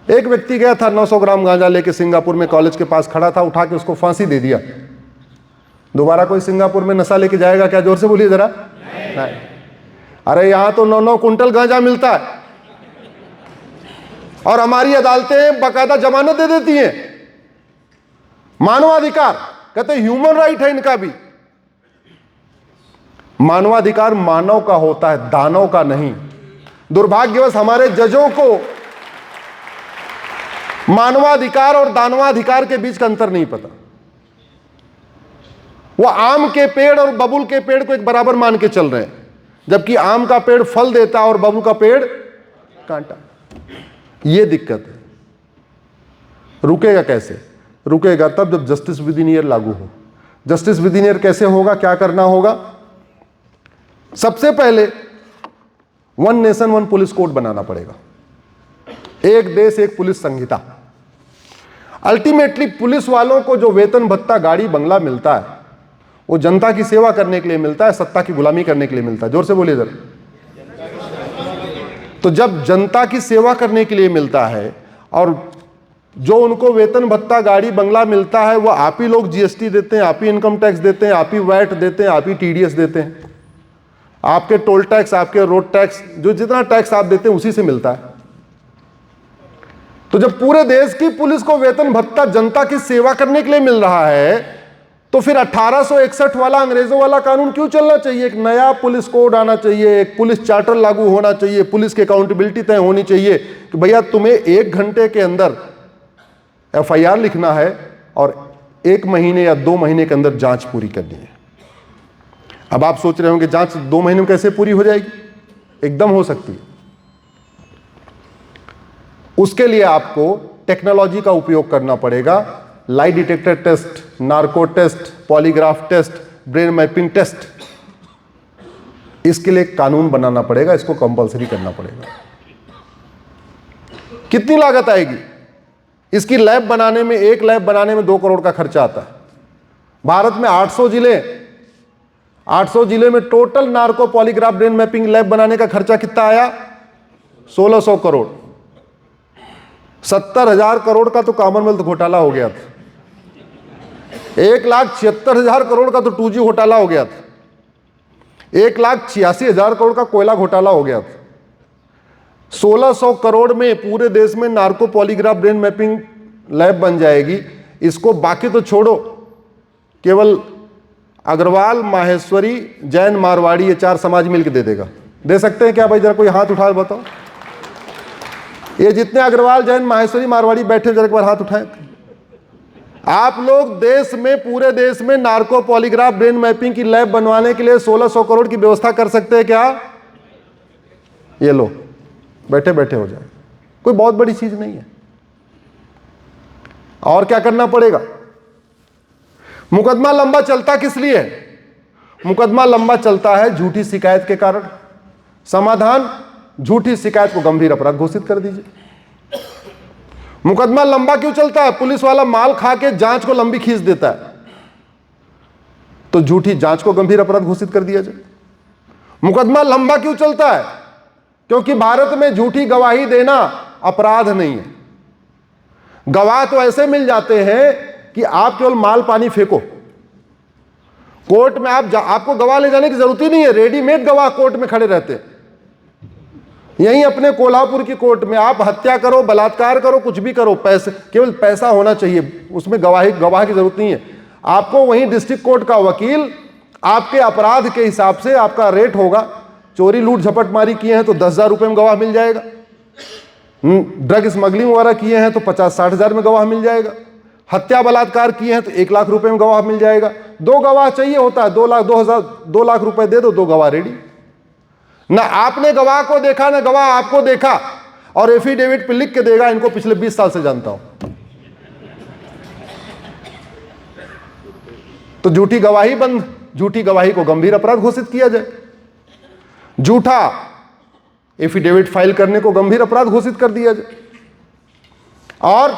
B: एक व्यक्ति गया था 900 ग्राम गांजा लेके सिंगापुर में, कॉलेज के पास खड़ा था, उठा के उसको फांसी दे दिया। दोबारा कोई सिंगापुर में नशा लेके जाएगा क्या? जोर से बोलिए जरा। नहीं। अरे यहां तो 9-9 कुंटल गांजा मिलता है और हमारी अदालतें बाकायदा जमानत दे देती हैं। मानवाधिकार कहते ह्यूमन राइट है इनका भी। मानवाधिकार मानव का होता है, दानव का नहीं। दुर्भाग्यवश हमारे जजों को मानवाधिकार और दानवाधिकार के बीच का अंतर नहीं पता। वो आम के पेड़ और बबुल के पेड़ को एक बराबर मान के चल रहे हैं, जबकि आम का पेड़ फल देता और बबुल का पेड़ कांटा। ये दिक्कत है। रुकेगा कैसे? रुकेगा तब जब जस्टिस विद इन ईयर लागू हो। जस्टिस विद इन ईयर कैसे होगा? क्या करना होगा? सबसे पहले one nation one police code बनाना पड़ेगा। एक देश एक पुलिस संहिता। अल्टीमेटली पुलिस वालों को जो वेतन भत्ता, गाड़ी बंगला मिलता है, वो जनता की सेवा करने के लिए मिलता है, सत्ता की गुलामी करने के लिए मिलता है। जोर से बोलिए जरा। तो जब जनता की सेवा करने के लिए मिलता है और जो उनको वेतन भत्ता, गाड़ी बंगला मिलता है, वो आप ही लोग जीएसटी देते हैं, आप ही इनकम टैक्स देते हैं, आप ही वैट देते हैं, आप ही टीडीएस देते हैं, आपके टोल टैक्स, आपके रोड टैक्स, जो जितना टैक्स आप देते हैं उसी से मिलता है। तो जब पूरे देश की पुलिस को वेतन भत्ता जनता की सेवा करने के लिए मिल रहा है, तो फिर 1861 वाला अंग्रेजों वाला कानून क्यों चलना चाहिए? एक नया पुलिस कोड आना चाहिए, एक पुलिस चार्टर लागू होना चाहिए, पुलिस की अकाउंटेबिलिटी तय होनी चाहिए कि भैया तुम्हें 1 घंटे के अंदर एफआईआर लिखना है और 1 महीने या 2 महीने के अंदर जांच पूरी करनी है। अब आप सोच रहे होंगे जांच 2 महीने में कैसे पूरी हो जाएगी? एकदम हो सकती है। उसके लिए आपको टेक्नोलॉजी का उपयोग करना पड़ेगा। Lie detector test, narco test, polygraph test, brain mapping test, इसके लिए कानून बनाना पड़ेगा, इसको कंपलसरी करना पड़ेगा। कितनी लागत आएगी? इसकी लैब बनाने में, एक लैब बनाने में 2 करोड़ का खर्चा आता है। भारत में 800 जिले में total narco polygraph brain mapping lab बनाने का खर्चा कितना आया? 1600 करोड़। 70,000 करोड़ का तो कॉमनवेल्थ घोटाला हो गया था। 1,76,000 करोड़ का तो 2G घोटाला हो गया था। 1,86,000 करोड़ का कोयला घोटाला हो गया था। 1600 करोड़ में पूरे देश में narco polygraph brain mapping lab बन जाएगी। इसको बाकी तो छोड़ो, केवल अग्रवाल, माहेश्वरी, जैन, मारवाड़ी, ये 4 समाज मिलकर दे देगा। दे सकते हैं क्या भाई? जरा कोई हाथ उठा बताओ। ये जितने अग्रवाल, जैन, माहेश्वरी, मारवाड़ी बैठे, जरा एक बार हाथ उठाएं। आप लोग देश में, पूरे देश में नार्को पॉलीग्राफ ब्रेन मैपिंग की लैब बनवाने के लिए 1600 करोड़ की व्यवस्था कर सकते हैं क्या? ये लो, बैठे बैठे हो जाए, कोई बहुत बड़ी चीज नहीं है। और क्या करना पड़ेगा? मुकदमा लंबा चलता किस लिए है? मुकदमा लंबा चलता है झूठी शिकायत के कारण। समाधान, झूठी शिकायत को गंभीर अपराध घोषित कर दीजिए। मुकदमा लंबा क्यों चलता है? पुलिस वाला माल खा के जांच को लंबी खींच देता है, तो झूठी जांच को गंभीर अपराध घोषित कर दिया जाए। मुकदमा लंबा क्यों चलता है? क्योंकि भारत में झूठी गवाही देना अपराध नहीं है। गवाह तो ऐसे मिल जाते हैं कि आप केवल माल पानी फेंको। कोर्ट में आपको गवाह ले जाने की जरूरत ही नहीं है, रेडीमेड गवाह कोर्ट में खड़े रहते हैं। यहीं अपने कोल्हापुर की कोर्ट में आप हत्या करो, बलात्कार करो, कुछ भी करो, पैसे, केवल पैसा होना चाहिए, उसमें गवाह की जरूरत नहीं है। आपको वहीं डिस्ट्रिक्ट कोर्ट का वकील आपके अपराध के हिसाब से आपका रेट होगा। चोरी, लूट, झपटमारी किए हैं तो 10,000 रुपये में गवाह मिल जाएगा। ड्रग स्मगलिंग वगैरह किए हैं तो 50-60 हज़ार में गवाह मिल जाएगा। हत्या बलात्कार किए हैं तो 1 लाख रुपए में गवाह मिल जाएगा। 2 गवाह चाहिए होता है, 2 लाख रुपए दे दो, 2 गवाह रेडी। ना आपने गवाह को देखा, ना गवाह आपको देखा, और एफिडेविट पे लिख के देगा, इनको पिछले 20 साल से जानता हूं। तो झूठी गवाही बंद, झूठी गवाही को गंभीर अपराध घोषित किया जाए। झूठा एफिडेविट फाइल करने को गंभीर अपराध घोषित कर दिया जाए। और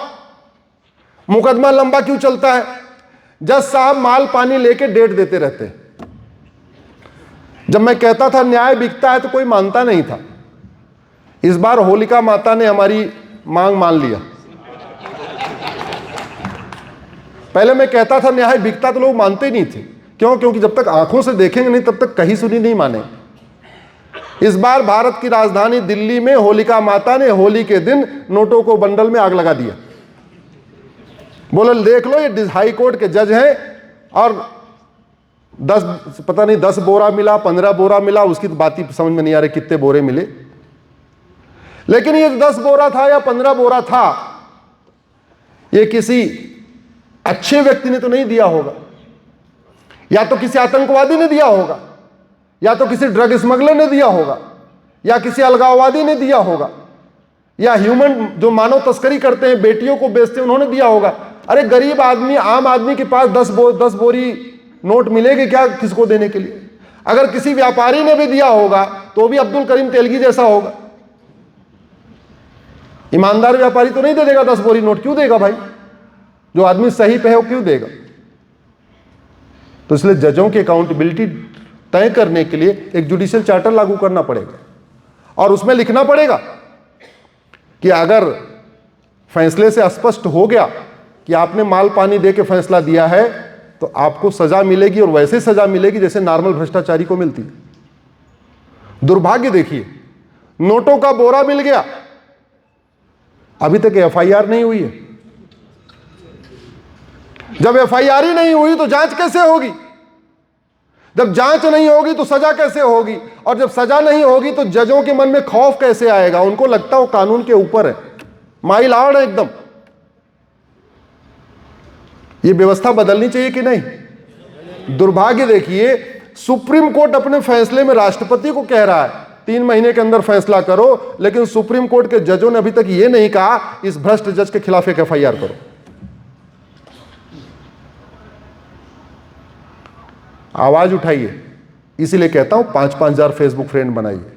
B: मुकदमा लंबा क्यों चलता है? जज साहब माल पानी लेके डेट देते रहते हैं। जब मैं कहता था न्याय बिकता है तो कोई मानता नहीं था। इस बार होलिका माता ने हमारी मांग मान लिया। पहले मैं कहता था न्याय बिकता, तो लोग मानते ही नहीं थे। क्यों? क्योंकि जब तक आंखों से देखेंगे नहीं तब तक कहीं सुनी नहीं माने। इस बार भारत की राजधानी दिल्ली में होलिका माता ने होली के दिन नोटों को बंडल में आग लगा दिया। बोले देख लो, ये हाई कोर्ट के जज हैं और 10 बोरा मिला, 15 बोरा मिला, उसकी तो बात ही समझ में नहीं आ रही कितने बोरे मिले। लेकिन ये 10 बोरा था या 15 बोरा था, ये किसी अच्छे व्यक्ति ने तो नहीं दिया होगा, या तो किसी आतंकवादी ने दिया होगा, या तो किसी ड्रग स्मगलर ने दिया होगा, या किसी अलगाववादी ने दिया होगा, या ह्यूमन जो मानव तस्करी करते हैं, बेटियों को बेचते हैं, उन्होंने दिया होगा। अरे गरीब आदमी, आम आदमी के पास 10 बोरी नोट मिलेगी क्या किसको देने के लिए? अगर किसी व्यापारी ने भी दिया होगा तो भी अब्दुल करीम तेलगी जैसा होगा। ईमानदार व्यापारी तो नहीं दे देगा 10 बोरी नोट। क्यों देगा भाई? जो आदमी सही पे है वो क्यों देगा? तो इसलिए जजों की अकाउंटेबिलिटी तय करने के लिए एक जुडिशियल चार्टर लागू करना पड़ेगा और उसमें लिखना पड़ेगा कि अगर फैसले से स्पष्ट हो गया कि आपने माल पानी दे के फैसला दिया है तो आपको सजा मिलेगी, और वैसे सजा मिलेगी जैसे नॉर्मल भ्रष्टाचारी को मिलती है। दुर्भाग्य देखिए, नोटों का बोरा मिल गया, अभी तक एफआईआर नहीं हुई है। जब एफआईआर ही नहीं हुई तो जांच कैसे होगी? जब जांच नहीं होगी तो सजा कैसे होगी? और जब सजा नहीं होगी तो जजों के मन में खौफ कैसे आएगा? उनको लगता है वो कानून के ऊपर है, माइल है एकदम। ये व्यवस्था बदलनी चाहिए कि नहीं? दुर्भाग्य देखिए, सुप्रीम कोर्ट अपने फैसले में राष्ट्रपति को कह रहा है 3 महीने के अंदर फैसला करो, लेकिन सुप्रीम कोर्ट के जजों ने अभी तक ये नहीं कहा इस भ्रष्ट जज के खिलाफ एक एफआईआर करो। आवाज उठाइए। इसीलिए कहता हूं 5-5 हजार फेसबुक फ्रेंड बनाइए,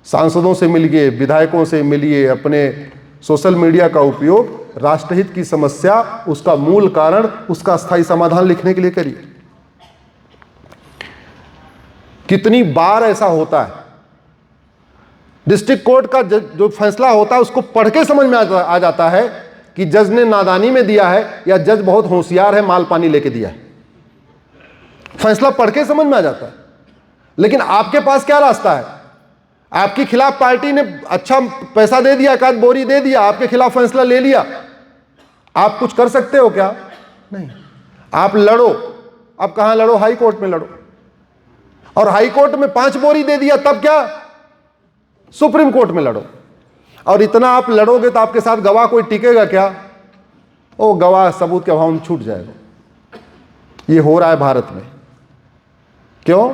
B: सांसदों से मिलिए, विधायकों से मिलिए, अपने सोशल मीडिया का उपयोग राष्ट्रहित की समस्या, उसका मूल कारण, उसका स्थायी समाधान लिखने के लिए करिए। कितनी बार ऐसा होता है, डिस्ट्रिक्ट कोर्ट का जो फैसला होता है उसको पढ़ के समझ में आ जाता है कि जज ने नादानी में दिया है या जज बहुत होशियार है, माल पानी लेके दिया है। फैसला पढ़ के समझ में आ जाता है। लेकिन आपके पास क्या रास्ता है? आपके खिलाफ पार्टी ने अच्छा पैसा दे दिया, एकाध बोरी दे दिया, आपके खिलाफ फैसला ले लिया, आप कुछ कर सकते हो क्या? नहीं। आप लड़ो। अब कहां लड़ो? हाई कोर्ट में लड़ो। और हाई कोर्ट में 5 बोरी दे दिया, तब क्या? सुप्रीम कोर्ट में लड़ो। और इतना आप लड़ोगे तो आपके साथ गवाह कोई टिकेगा क्या? ओ गवाह सबूत के अभाव में छूट जाएगा। ये हो रहा है भारत में। क्यों?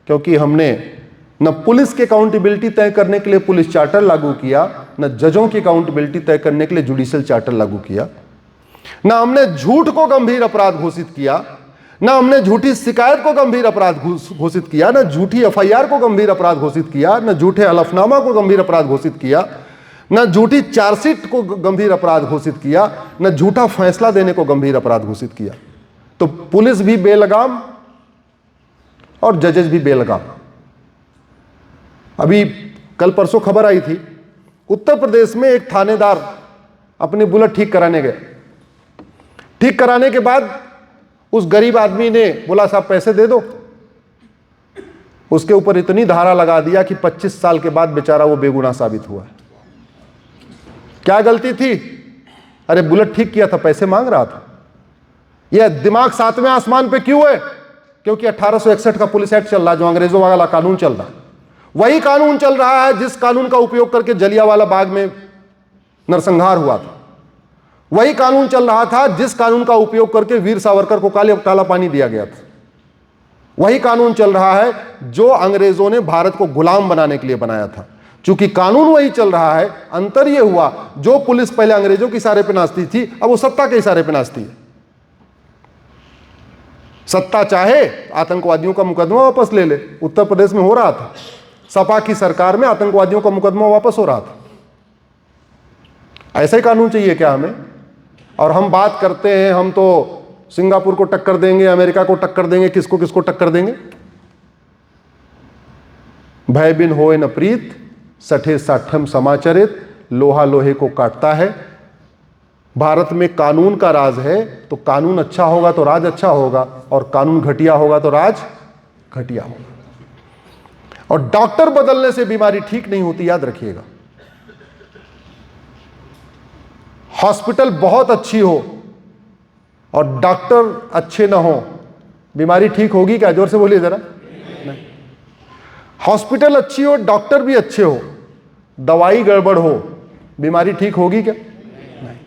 B: क्योंकि हमने न पुलिस की अकाउंटेबिलिटी तय करने के लिए पुलिस चार्टर लागू किया, न जजों की अकाउंटेबिलिटी तय करने के लिए जुडिशियल चार्टर लागू किया, न हमने झूठ को गंभीर अपराध घोषित किया, न हमने झूठी शिकायत को गंभीर अपराध घोषित किया, न झूठी एफआईआर को गंभीर अपराध घोषित किया, न झूठे हलफनामा को गंभीर अपराध घोषित किया, न झूठी चार्जशीट को गंभीर अपराध घोषित किया, न झूठा फैसला देने को गंभीर अपराध घोषित किया। तो पुलिस भी बेलगाम और जजेस भी बेलगाम। अभी कल परसों खबर आई थी, उत्तर प्रदेश में एक थानेदार अपनी बुलेट ठीक कराने गए। ठीक कराने के बाद उस गरीब आदमी ने बोला साहब पैसे दे दो। उसके ऊपर इतनी धारा लगा दिया कि 25 साल के बाद बेचारा वो बेगुनाह साबित हुआ। क्या गलती थी? अरे बुलेट ठीक किया था, पैसे मांग रहा था। यह दिमाग 7वें आसमान पे क्यों है? क्योंकि 1861 का पुलिस एक्ट चल रहा है, जो अंग्रेजों वाला कानून चल रहा है। वही कानून चल रहा है जिस कानून का उपयोग करके जलियांवाला बाग में नरसंहार हुआ था। वही कानून चल रहा था जिस कानून का उपयोग करके वीर सावरकर को काला पानी दिया गया था। वही कानून चल रहा है जो अंग्रेजों ने भारत को गुलाम बनाने के लिए बनाया था। चूंकि कानून वही चल रहा है, अंतर यह हुआ जो पुलिस पहले अंग्रेजों के इशारे पर नाचती थी, अब वो सत्ता के इशारे पर नाचती है। सत्ता चाहे आतंकवादियों का मुकदमा वापस ले ले। उत्तर प्रदेश में हो रहा था, सपा की सरकार में आतंकवादियों का मुकदमा वापस हो रहा था। ऐसा ही कानून चाहिए क्या हमें? और हम बात करते हैं हम तो सिंगापुर को टक्कर देंगे, अमेरिका को टक्कर देंगे, किसको किसको टक्कर देंगे? भय बिन होए न प्रीत, सठे साठम समाचरित, लोहा लोहे को काटता है। भारत में कानून का राज है, तो कानून अच्छा होगा तो राज अच्छा होगा, और कानून घटिया होगा तो राज घटिया होगा। और डॉक्टर बदलने से बीमारी ठीक नहीं होती, याद रखिएगा। हॉस्पिटल बहुत अच्छी हो और डॉक्टर अच्छे ना हो, बीमारी ठीक होगी क्या? जोर से बोलिए जरा। नहीं। हॉस्पिटल अच्छी हो, डॉक्टर भी अच्छे हो, दवाई गड़बड़ हो, बीमारी ठीक होगी क्या? नहीं।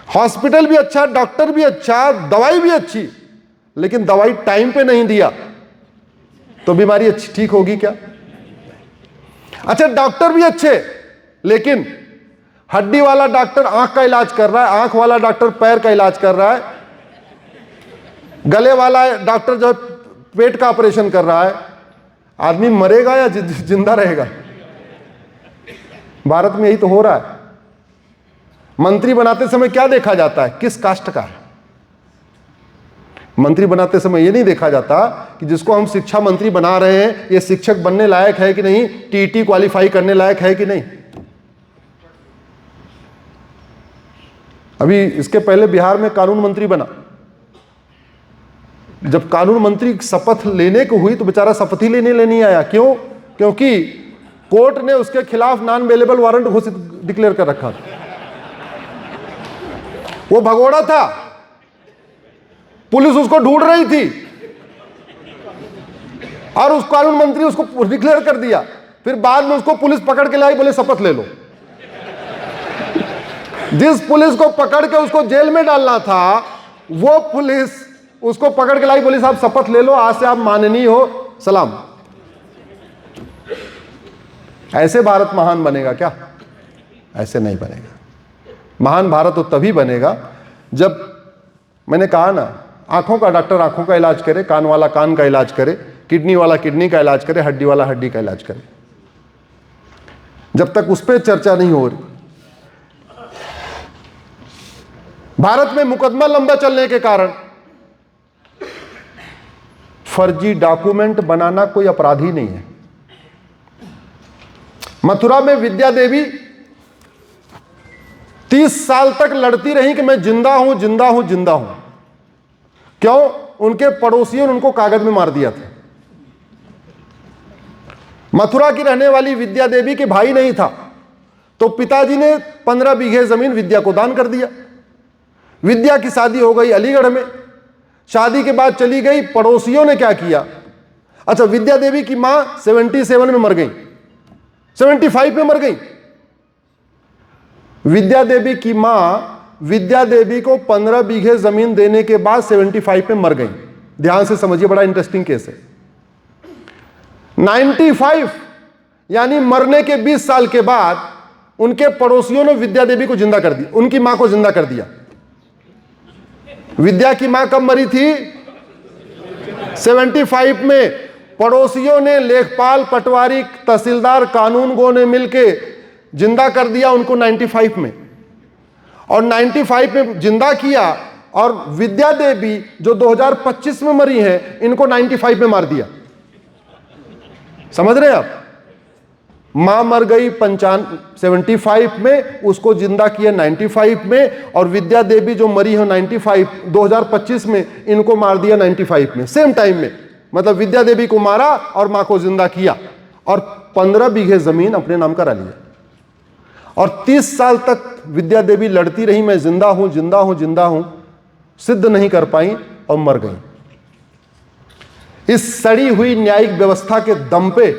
B: हॉस्पिटल भी अच्छा, डॉक्टर भी अच्छा, दवाई भी अच्छी, लेकिन दवाई टाइम पे नहीं दिया तो बीमारी अच्छी ठीक होगी क्या? अच्छा, डॉक्टर भी अच्छे, लेकिन हड्डी वाला डॉक्टर आंख का इलाज कर रहा है, आंख वाला डॉक्टर पैर का इलाज कर रहा है, गले वाला डॉक्टर जो पेट का ऑपरेशन कर रहा है, आदमी मरेगा या जिंदा रहेगा? भारत में यही तो हो रहा है। मंत्री बनाते समय क्या देखा जाता है? किस कास्ट का है? मंत्री बनाते समय यह नहीं देखा जाता कि जिसको हम शिक्षा मंत्री बना रहे हैं ये शिक्षक बनने लायक है कि नहीं, टीटी क्वालिफाई करने लायक है कि नहीं। अभी इसके पहले बिहार में कानून मंत्री बना, जब कानून मंत्री शपथ लेने को हुई तो बेचारा शपथ ही लेने नहीं आया। क्यों? क्योंकि कोर्ट ने उसके खिलाफ नॉन अवेलेबल वारंट घोषित डिक्लेयर कर रखा था। वो भगोड़ा था, पुलिस उसको ढूंढ रही थी और उस कानून मंत्री उसको डिक्लेयर कर दिया। फिर बाद में उसको पुलिस पकड़ के लाई, बोले शपथ ले लो। जिस पुलिस को पकड़ के उसको जेल में डालना था, वो पुलिस उसको पकड़ के लाई, बोली साहब शपथ ले लो, आज से आप माननीय हो, सलाम। ऐसे भारत महान बनेगा क्या? ऐसे नहीं बनेगा। महान भारत तो तभी बनेगा जब, मैंने कहा ना, आंखों का डॉक्टर आंखों का इलाज करे, कान वाला कान का इलाज करे, किडनी वाला किडनी का इलाज करे, हड्डी वाला हड्डी का इलाज करे। जब तक उस पर चर्चा नहीं हो रही। भारत में मुकदमा लंबा चलने के कारण फर्जी डॉक्यूमेंट बनाना कोई अपराध ही नहीं है। मथुरा में विद्या देवी 30 साल तक लड़ती रही कि मैं जिंदा हूं, जिंदा हूं, जिंदा हूं। क्यों? उनके पड़ोसियों ने उनको कागज में मार दिया था। मथुरा की रहने वाली विद्या देवी के भाई नहीं था, तो पिताजी ने 15 बीघे जमीन विद्या को दान कर दिया। विद्या की शादी हो गई अलीगढ़ में। शादी के बाद चली गई, पड़ोसियों ने क्या किया? अच्छा, विद्या देवी की मां 77 में मर गई, 75 में मर गई। विद्या देवी की मां विद्या देवी को 15 बीघे जमीन देने के बाद 75 में मर गई। ध्यान से समझिए, बड़ा इंटरेस्टिंग केस है। 95 यानी मरने के 20 साल के बाद उनके पड़ोसियों ने विद्या देवी को जिंदा कर दिया, उनकी मां को जिंदा कर दिया। विद्या की मां कब मरी थी? 75 में। पड़ोसियों ने, लेखपाल, पटवारी, तहसीलदार, कानूनगो ने मिलकर जिंदा कर दिया उनको 95 में। और 95 में जिंदा किया, और विद्या देवी जो 2025 में मरी हैं, इनको 95 में मार दिया। समझ रहे हैं आप? मां मर गई 75 में, उसको जिंदा किया 95 में, और विद्या देवी जो मरी है 2025 में, इनको मार दिया 95 में, सेम टाइम में। मतलब विद्या देवी को मारा और मां को जिंदा किया, और 15 बीघे जमीन अपने नाम करा लिया। और 30 साल तक विद्या देवी लड़ती रही, मैं जिंदा हूं, जिंदा हूं, जिंदा हूं, सिद्ध नहीं कर पाई और मर गई। इस सड़ी हुई न्यायिक व्यवस्था के दम पे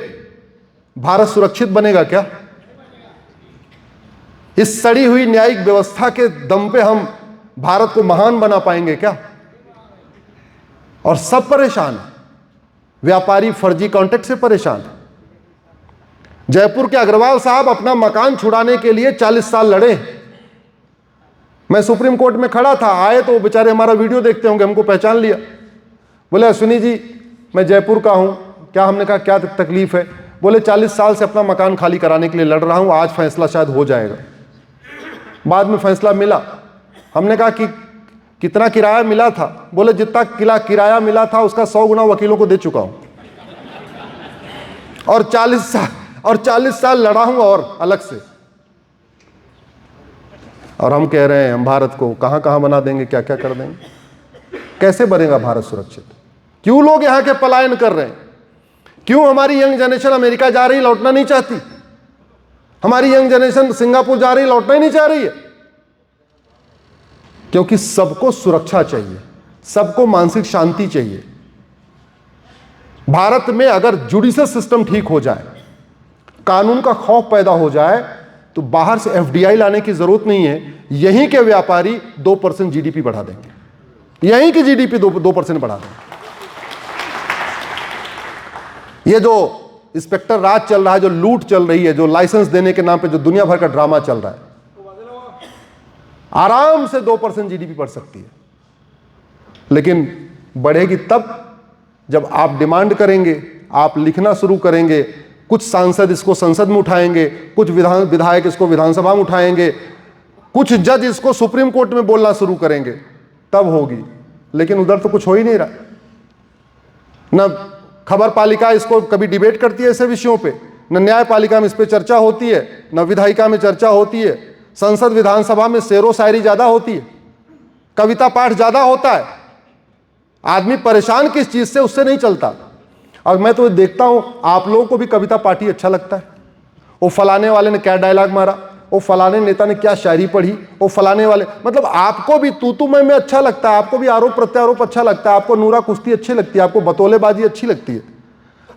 B: भारत सुरक्षित बनेगा क्या? इस सड़ी हुई न्यायिक व्यवस्था के दम पे हम भारत को महान बना पाएंगे क्या? और सब परेशान है। व्यापारी फर्जी कॉन्ट्रैक्ट से परेशान है। जयपुर के अग्रवाल साहब अपना मकान छुड़ाने के लिए 40 साल लड़े। मैं सुप्रीम कोर्ट में खड़ा था, आए तो बेचारे हमारा वीडियो देखते होंगे, हमको पहचान लिया। बोले अश्विनी जी, मैं जयपुर का हूं। क्या? हमने कहा क्या तकलीफ है? बोले 40 साल से अपना मकान खाली कराने के लिए लड़ रहा हूं, आज फैसला शायद हो जाएगा। बाद में फैसला मिला। हमने कहा कि कितना किराया मिला था? बोले जितना किराया मिला था उसका 100 गुना वकीलों को दे चुका हूं, और 40 साल लड़ा हूं और अलग से। और हम कह रहे हैं हम भारत को कहाँ कहाँ बना देंगे, क्या क्या कर देंगे। कैसे बनेगा भारत सुरक्षित? क्यों लोग यहाँ के पलायन कर रहे हैं? क्यों हमारी यंग जनरेशन अमेरिका जा रही, लौटना नहीं चाहती? हमारी यंग जनरेशन सिंगापुर जा रही, लौटना ही नहीं चाह रही है। क्योंकि सबको सुरक्षा चाहिए, सबको मानसिक शांति चाहिए। भारत में अगर जुडिशियल सिस्टम ठीक हो जाए, कानून का खौफ पैदा हो जाए, तो बाहर से एफडीआई लाने की जरूरत नहीं है। यहीं के व्यापारी 2% जीडीपी बढ़ा देंगे, यहीं की जीडीपी 2% बढ़ा देंगे। ये जो इंस्पेक्टर राज चल रहा है, जो लूट चल रही है, जो लाइसेंस देने के नाम पे जो दुनिया भर का ड्रामा चल रहा है, आराम से 2% जीडीपी बढ़ सकती है। लेकिन बढ़ेगी तब जब आप डिमांड करेंगे, आप लिखना शुरू करेंगे, कुछ सांसद इसको संसद में उठाएंगे, कुछ विधायक इसको विधानसभा में उठाएंगे, कुछ जज इसको सुप्रीम कोर्ट में बोलना शुरू करेंगे, तब होगी। लेकिन उधर तो कुछ हो ही नहीं रहा। न खबर पालिका इसको कभी डिबेट करती है ऐसे विषयों पे, न न्यायपालिका में इस पे चर्चा होती है, न विधायिका में चर्चा होती है। संसद विधानसभा में शेरो शायरी ज्यादा होती है, कविता पाठ ज्यादा होता है। आदमी परेशान किस चीज से, उससे नहीं चलता। और मैं तो देखता हूं, आप लोगों को भी कविता पाठ ही अच्छा लगता है। वो फलाने वाले ने क्या डायलॉग मारा, वो फलाने नेता ने क्या शायरी पढ़ी, वो फलाने वाले, मतलब आपको भी तू मैं अच्छा लगता है, आपको भी आरोप प्रत्यारोप अच्छा लगता है, आपको नूरा कुश्ती अच्छी लगती है, आपको बतौलेबाजी अच्छी लगती है,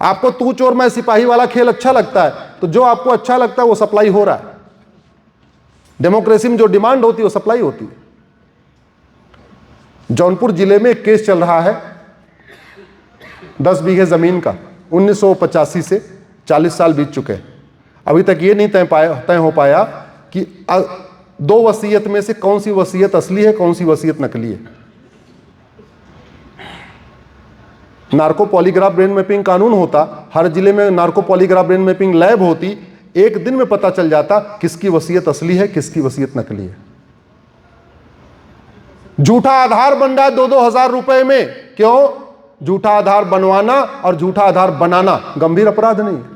B: आपको तू चोर मैं सिपाही वाला खेल अच्छा लगता है। तो जो आपको अच्छा लगता है वो सप्लाई हो रहा है। डेमोक्रेसी में जो डिमांड होती है वो सप्लाई होती है। जौनपुर जिले में एक केस चल रहा है 10 बीघे जमीन का, 1985 से 40 साल बीत चुके हैं। अभी तक ये नहीं तय हो पाया कि 2 वसीयत में से कौन सी वसीयत असली है, कौन सी वसीयत नकली है। नार्को पॉलीग्राफ ब्रेन मैपिंग कानून होता, हर जिले में narco polygraph brain mapping lab होती, एक दिन में पता चल जाता किसकी वसीयत असली है, किसकी वसीयत नकली है। झूठा आधार बन रहा है 2-2 हजार रुपए में। क्यों? झूठा आधार बनवाना और झूठा आधार बनाना गंभीर अपराध नहीं है।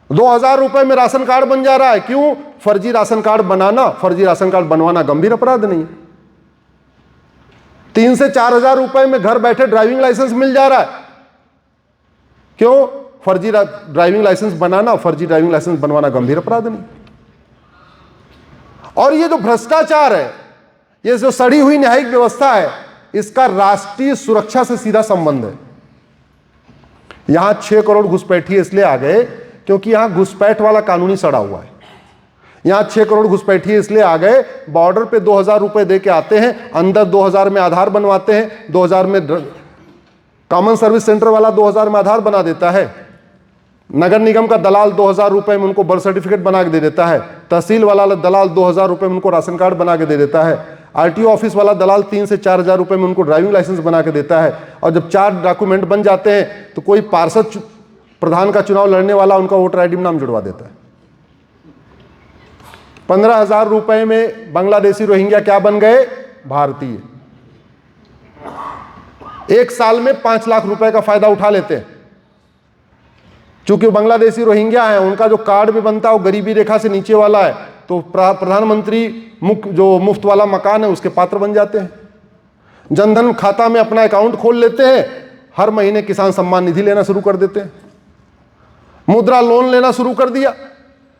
B: 2000 रुपए में राशन कार्ड बन जा रहा है। क्यों? फर्जी राशन कार्ड बनाना, फर्जी राशन कार्ड बनवाना गंभीर अपराध नहीं है। 3 से 4000 रुपए में घर बैठे ड्राइविंग लाइसेंस मिल जा रहा है। क्यों? फर्जी ड्राइविंग लाइसेंस बनाना, फर्जी ड्राइविंग लाइसेंस बनवाना गंभीर अपराध नहीं। और ये जो भ्रष्टाचार है, ये जो सड़ी हुई न्यायिक व्यवस्था है, इसका राष्ट्रीय सुरक्षा से सीधा संबंध है। यहां 6 करोड़ घुसपैठिए इसलिए आ गए क्योंकि यहां घुसपैठ वाला कानून ही सड़ा हुआ है। यहां 6 करोड़ घुसपैठिए इसलिए आ गए, बॉर्डर पे 2000 रुपए दे के आते हैं, अंदर 2000 में आधार बनवाते हैं, 2000 में कॉमन सर्विस सेंटर वाला 2000 में आधार बना देता है, नगर निगम का दलाल 2000 रुपए में उनको बर्थ सर्टिफिकेट बना के दे देता है, तहसील वाला दलाल 2000 रुपए में उनको राशन कार्ड बना के दे देता है, आरटीओ ऑफिस वाला दलाल 3 से 4000 रुपए में उनको ड्राइविंग लाइसेंस बना के देता है। और जब 4 डॉक्यूमेंट बन जाते हैं तो कोई पार्षद प्रधान का चुनाव लड़ने वाला उनका वोटर आईडी में नाम जुड़वा देता है। 15,000 रुपए में बांग्लादेशी रोहिंग्या क्या बन गए? भारतीय। 1 साल में 5 लाख रुपए का फायदा उठा लेते हैं। चूंकि बांग्लादेशी रोहिंग्या है, उनका जो कार्ड भी बनता है वो गरीबी रेखा से नीचे वाला है, तो प्रधानमंत्री जो मुफ्त वाला मकान है उसके पात्र बन जाते हैं। जनधन खाता में अपना अकाउंट खोल लेते हैं, हर महीने किसान सम्मान निधि लेना शुरू कर देते हैं, मुद्रा लोन लेना शुरू कर दिया,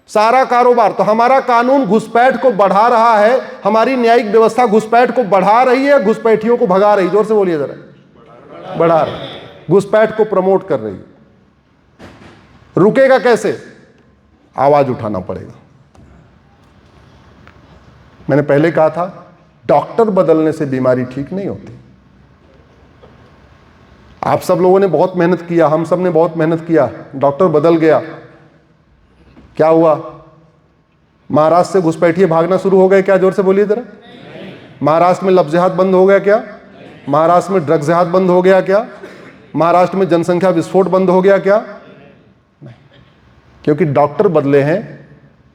B: सारा कारोबार। तो हमारा कानून घुसपैठ को बढ़ा रहा है, हमारी न्यायिक व्यवस्था घुसपैठ को बढ़ा रही है, घुसपैठियों को भगा रही। जोर से बोलिए जरा। बढ़ा रही, घुसपैठ को प्रमोट कर रही है। रुकेगा कैसे? आवाज उठाना पड़ेगा। मैंने पहले कहा था, डॉक्टर बदलने से बीमारी ठीक नहीं होती। आप सब लोगों ने बहुत मेहनत किया, हम सब ने बहुत मेहनत किया, डॉक्टर बदल गया, क्या हुआ? महाराष्ट्र से घुसपैठिए भागना शुरू हो गए क्या? जोर से बोलिए जरा। महाराष्ट्र में लफ्ज़ जिहाद बंद हो गया क्या? महाराष्ट्र में ड्रग्स जिहाद बंद हो गया क्या? महाराष्ट्र में जनसंख्या विस्फोट बंद हो गया क्या? नहीं, क्योंकि डॉक्टर बदले हैं,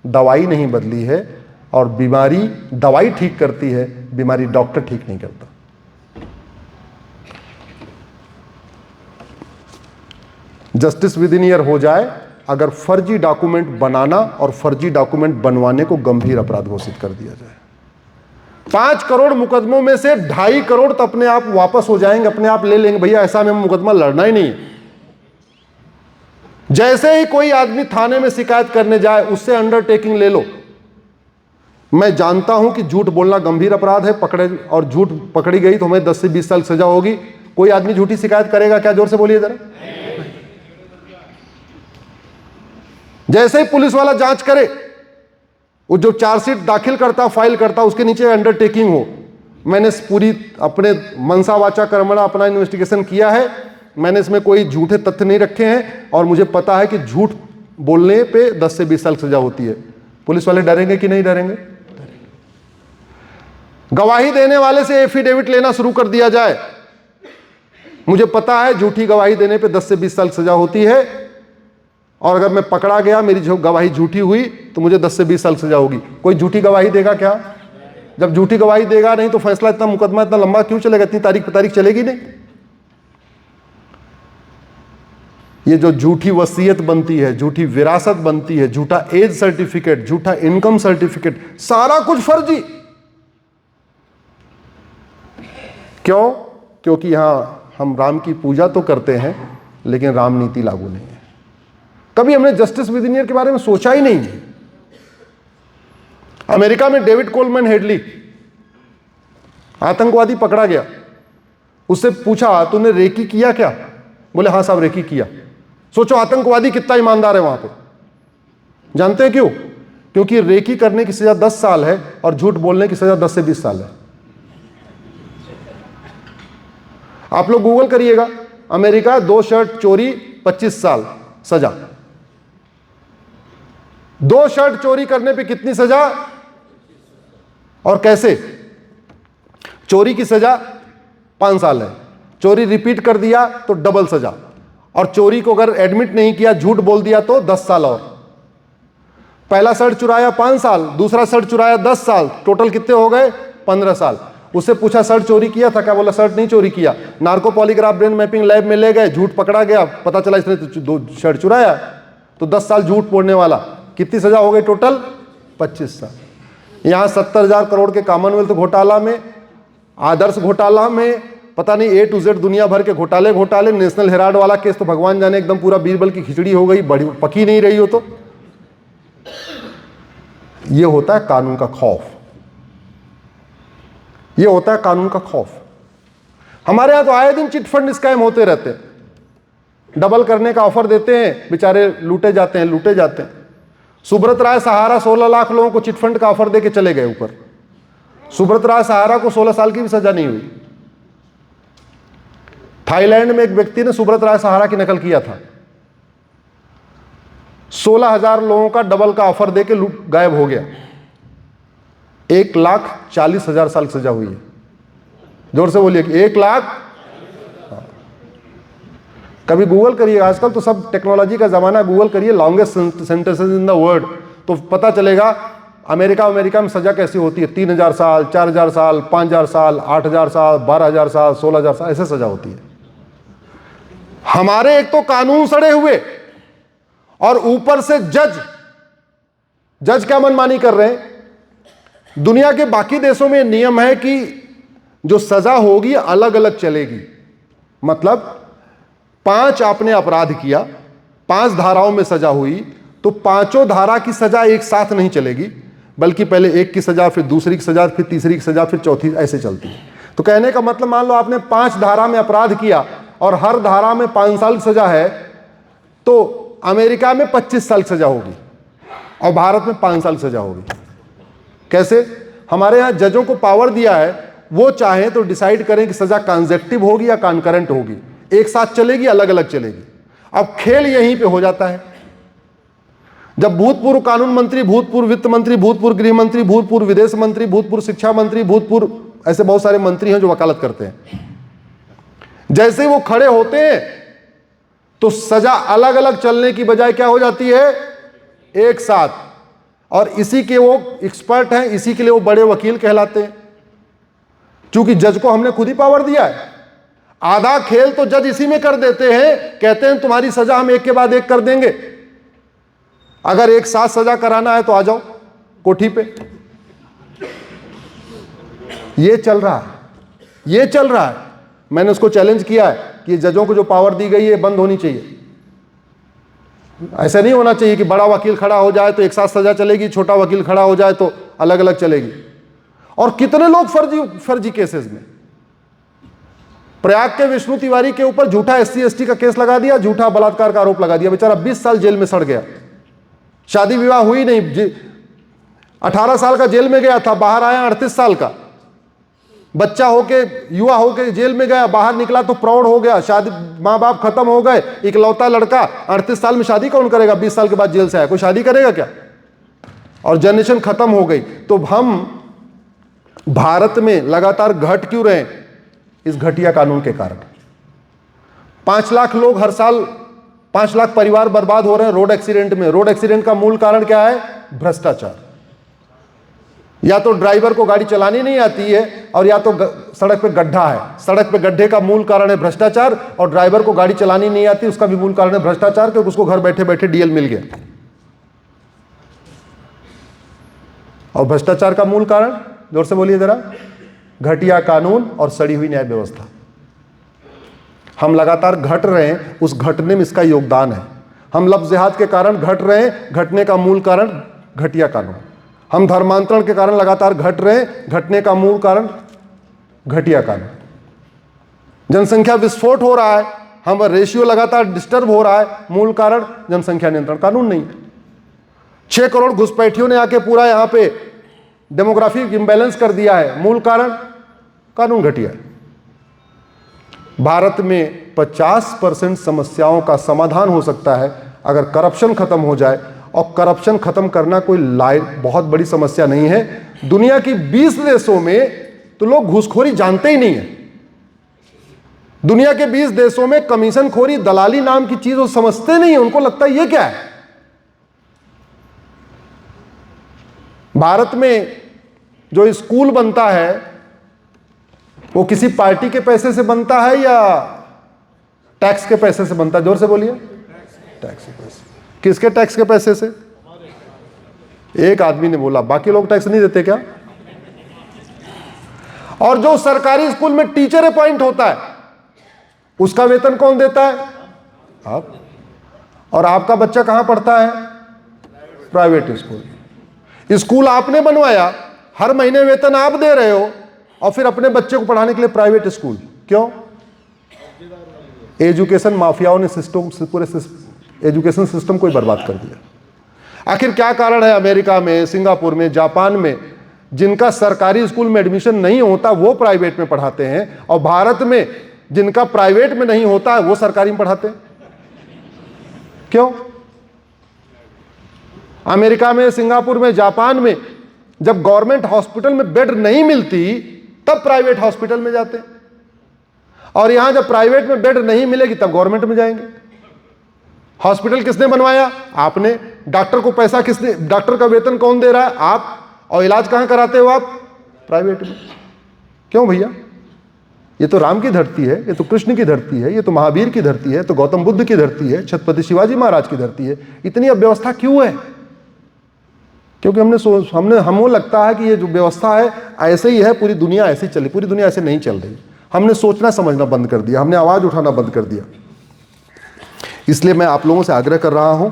B: दवाई नहीं बदली है। और बीमारी दवाई ठीक करती है, बीमारी डॉक्टर ठीक नहीं करता। जस्टिस विद इन ईयर हो जाए अगर फर्जी डॉक्यूमेंट बनाना और फर्जी डॉक्यूमेंट बनवाने को गंभीर अपराध घोषित कर दिया जाए। 5 करोड़ मुकदमों में से 2.5 करोड़ तो अपने आप वापस हो जाएंगे, अपने आप ले लेंगे, भैया ऐसा में मुकदमा लड़ना ही नहीं है। जैसे ही कोई आदमी थाने में शिकायत करने जाए उससे अंडरटेकिंग ले लो। मैं जानता हूं कि झूठ बोलना गंभीर अपराध है, पकड़े और झूठ पकड़ी गई तो हमें 10 से 20 साल सजा होगी। कोई आदमी झूठी शिकायत करेगा क्या? जोर से बोलिए जरा। जैसे ही पुलिस वाला जांच करे, वो जो चार्जशीट दाखिल करता, फाइल करता, उसके नीचे अंडरटेकिंग हो, मैंने पूरी अपने मनसा वाचा कर्मणा अपना इन्वेस्टिगेशन किया है, मैंने इसमें कोई झूठे तथ्य नहीं रखे हैं और मुझे पता है कि झूठ बोलने पे 10 से 20 साल सजा होती है। पुलिस वाले डरेंगे कि नहीं डरेंगे? गवाही देने वाले से एफिडेविट लेना शुरू कर दिया जाए। मुझे पता है झूठी गवाही देने पे 10 से 20 साल सजा होती है और अगर मैं पकड़ा गया, मेरी जो गवाही झूठी हुई तो मुझे 10 से 20 साल सजा होगी। कोई झूठी गवाही देगा क्या? जब झूठी गवाही देगा नहीं तो फैसला इतना, मुकदमा इतना लंबा क्यों चलेगा? इतनी तारीख पे तारीख चलेगी नहीं। ये जो झूठी वसीयत बनती है, झूठी विरासत बनती है, झूठा एज सर्टिफिकेट, झूठा इनकम सर्टिफिकेट, सारा कुछ फर्जी। क्यों? क्योंकि यहां हम राम की पूजा तो करते हैं लेकिन राम नीति लागू नहीं है। कभी हमने जस्टिस विद इन ईयर के बारे में सोचा ही नहीं। अमेरिका में डेविड कोलमैन हेडली आतंकवादी पकड़ा गया, उससे पूछा तूने रेकी किया क्या? बोले हाँ साहब रेकी किया। सोचो आतंकवादी कितना ईमानदार है वहां पे। जानते हैं क्यों? क्योंकि रेकी करने की सजा 10 साल है और झूठ बोलने की सजा 10 से 20 साल है। आप लोग गूगल करिएगा, अमेरिका 2 शर्ट चोरी 25 साल सजा। 2 शर्ट चोरी करने पे कितनी सजा और कैसे? चोरी की सजा 5 साल है, चोरी रिपीट कर दिया तो डबल सजा, और चोरी को अगर एडमिट नहीं किया, झूठ बोल दिया तो 10 साल और। पहला शर्ट चुराया 5 साल, दूसरा शर्ट चुराया 10 साल, टोटल कितने हो गए? 15 साल। उससे पूछा शर्ट चोरी किया था क्या? बोला शर्ट नहीं चोरी किया। Narco polygraph brain mapping lab में ले गए, झूठ पकड़ा गया, पता चला इसने तो 2 शर्ट चुराया, तो 10 साल झूठ बोलने वाला। कितनी सजा हो गई टोटल? 25 साल। यहां 70,000 करोड़ के कॉमनवेल्थ घोटाला में, आदर्श घोटाला में, पता नहीं A to Z दुनिया भर के घोटाले, नेशनल हेराल्ड वाला केस तो भगवान जाने एकदम पूरा बीरबल की खिचड़ी हो गई, बड़ी पकी नहीं रही हो। तो ये होता है कानून का खौफ, ये होता है कानून का खौफ। हमारे यहां तो आए दिन चिट फंड स्कैम होते रहते हैं, डबल करने का ऑफर देते हैं, बेचारे लूटे जाते हैं। सुब्रत राय सहारा 16 लाख लोगों को चिट फंड का ऑफर देके चले गए ऊपर। सुब्रत राय सहारा को 16 साल की भी सजा नहीं हुई। थाईलैंड में एक व्यक्ति ने सुब्रत राय सहारा की नकल किया था, 16,000 लोगों का डबल का ऑफर देके गायब हो गया। 1,40,000 साल सजा हुई है। जोर से बोलिए 1,00,000। कभी गूगल करिए, आजकल तो सब टेक्नोलॉजी का जमाना, गूगल करिए longest sentences in the world, तो पता चलेगा अमेरिका में सजा कैसी होती है। 3,000 साल, 4,000 साल, 5,000 साल, 8,000 साल, 12,000 साल, 16,000 साल, ऐसे सजा होती है। हमारे एक तो कानून सड़े हुए और ऊपर से जज क्या मनमानी कर रहे हैं। दुनिया के बाकी देशों में नियम है कि जो सजा होगी अलग अलग चलेगी। मतलब 5 आपने अपराध किया, 5 धाराओं में सजा हुई, तो 5 धारा की सजा एक साथ नहीं चलेगी, बल्कि पहले एक की सजा, फिर दूसरी की सजा, फिर तीसरी की सजा, फिर चौथी, ऐसे चलती है। तो कहने का मतलब, मान लो आपने 5 धारा में अपराध किया और हर धारा में 5 साल की सजा है, तो अमेरिका में 25 साल की सजा होगी और भारत में 5 साल की सजा होगी। कैसे? हमारे यहाँ जजों को पावर दिया है, वो चाहे तो डिसाइड करें कि सजा कॉन्जेक्टिव होगी या कॉन्करेंट होगी, एक साथ चलेगी, अलग अलग चलेगी। अब खेल यहीं पे हो जाता है। जब भूतपूर्व कानून मंत्री, भूतपूर्व वित्त मंत्री, भूतपूर्व गृह मंत्री, भूतपूर्व विदेश मंत्री, भूतपूर्व शिक्षा मंत्री, भूतपूर्व, ऐसे बहुत सारे मंत्री हैं जो वकालत करते हैं, जैसे ही वो खड़े होते हैं तो सजा अलग अलग चलने की बजाय क्या हो जाती है? एक साथ। और इसी के वो एक्सपर्ट हैं, इसी के लिए वो बड़े वकील कहलाते हैं, क्योंकि जज को हमने खुद ही पावर दिया है। आधा खेल तो जज इसी में कर देते हैं, कहते हैं तुम्हारी सजा हम एक के बाद एक कर देंगे, अगर एक साथ सजा कराना है तो आ जाओ कोठी पे। ये चल रहा है, ये चल रहा है। मैंने उसको चैलेंज किया है कि जजों को जो पावर दी गई है बंद होनी चाहिए। ऐसा नहीं होना चाहिए कि बड़ा वकील खड़ा हो जाए तो एक साथ सजा चलेगी, छोटा वकील खड़ा हो जाए तो अलग अलग चलेगी। और कितने लोग फर्जी केसेस में, प्रयाग के विष्णु तिवारी के ऊपर झूठा SC/ST का केस लगा दिया, झूठा बलात्कार का आरोप लगा दिया, बेचारा 20 साल जेल में सड़ गया। शादी विवाह हुई नहीं, 18 साल का जेल में गया था, बाहर आया 38 साल का, बच्चा होके युवा होके जेल में गया, बाहर निकला तो प्रौढ़ हो गया, शादी माँ बाप खत्म हो गए, इकलौता लड़का। 38 साल में शादी कौन करेगा? 20 साल के बाद जेल से आया, कोई शादी करेगा क्या? और जनरेशन खत्म हो गई। तो हम भारत में लगातार घट क्यों रहे? इस घटिया कानून के कारण। 5 लाख लोग हर साल, 5 लाख परिवार बर्बाद हो रहे हैं रोड एक्सीडेंट में। रोड एक्सीडेंट का मूल कारण क्या है? भ्रष्टाचार। या तो ड्राइवर को गाड़ी चलानी नहीं आती है, और या तो सड़क पे गड्ढा है। सड़क पे गड्ढे का मूल कारण है भ्रष्टाचार, और ड्राइवर को गाड़ी चलानी नहीं आती उसका भी मूल कारण है भ्रष्टाचार, क्योंकि उसको घर बैठे बैठे DL मिल गया। और भ्रष्टाचार का मूल कारण, जोर से बोलिए जरा, घटिया कानून और सड़ी हुई न्याय व्यवस्था। हम लगातार घट रहे हैं, उस घटने में इसका योगदान है। हम लफ्ज़-ए-हाथ के कारण घट रहे हैं, घटने का मूल कारण घटिया कानून। हम धर्मांतरण के कारण लगातार घट रहे हैं, घटने का मूल कारण घटिया कानून। जनसंख्या विस्फोट हो रहा है, हम रेशियो लगातार डिस्टर्ब हो रहा है, मूल कारण जनसंख्या नियंत्रण कानून नहीं है। 6 करोड़ घुसपैठियों ने आके पूरा यहाँ पे डेमोग्राफिक इम्बैलेंस कर दिया है, मूल कारण कानून घटिया है। भारत में 50% समस्याओं का समाधान हो सकता है अगर करप्शन खत्म हो जाए, और करप्शन खत्म करना कोई बहुत बड़ी समस्या नहीं है। दुनिया की 20 देशों में तो लोग घूसखोरी जानते ही नहीं है। दुनिया के 20 देशों में कमीशनखोरी, दलाली नाम की चीज वो समझते नहीं है, उनको लगता है ये क्या है। भारत में जो स्कूल बनता है वो किसी पार्टी के पैसे से बनता है या टैक्स के पैसे से बनता है? जोर से बोलिए। टैक्स के पैसे। किसके टैक्स के पैसे से? एक आदमी ने बोला, बाकी लोग टैक्स नहीं देते क्या? और जो सरकारी स्कूल में टीचर अपॉइंट होता है उसका वेतन कौन देता है? आप। और आपका बच्चा कहां पढ़ता है? Private school. स्कूल आपने बनवाया, हर महीने वेतन आप दे रहे हो, और फिर अपने बच्चे को पढ़ाने के लिए प्राइवेट स्कूल। क्यों? एजुकेशन माफियाओं ने पूरे एजुकेशन सिस्टम को ही बर्बाद कर दिया। आखिर क्या कारण है? अमेरिका में, सिंगापुर में, जापान में जिनका सरकारी स्कूल में एडमिशन नहीं होता वो प्राइवेट में पढ़ाते हैं, और भारत में जिनका प्राइवेट में नहीं होता है वो सरकारी में पढ़ाते हैं। क्यों? अमेरिका में, सिंगापुर में, जापान में जब गवर्नमेंट हॉस्पिटल में बेड नहीं मिलती तब प्राइवेट हॉस्पिटल में जाते हैं, और यहां जब प्राइवेट में बेड नहीं मिलेगी तब गवर्नमेंट में जाएंगे। हॉस्पिटल किसने बनवाया? आपने। डॉक्टर को पैसा किसने, डॉक्टर का वेतन कौन दे रहा है? आप। और इलाज कहां कराते हो आप? प्राइवेट में। क्यों भैया? ये तो राम की धरती है, ये तो कृष्ण की धरती है, ये तो महावीर की धरती है, तो गौतम बुद्ध की धरती है, छत्रपति शिवाजी महाराज की धरती है। इतनी अव्यवस्था क्यों है? क्योंकि हमको लगता है कि ये जो व्यवस्था है ऐसे ही है, पूरी दुनिया ऐसे ही चली। पूरी दुनिया ऐसे नहीं चल रही। हमने सोचना समझना बंद कर दिया, हमने आवाज उठाना बंद कर दिया। इसलिए मैं आप लोगों से आग्रह कर रहा हूं,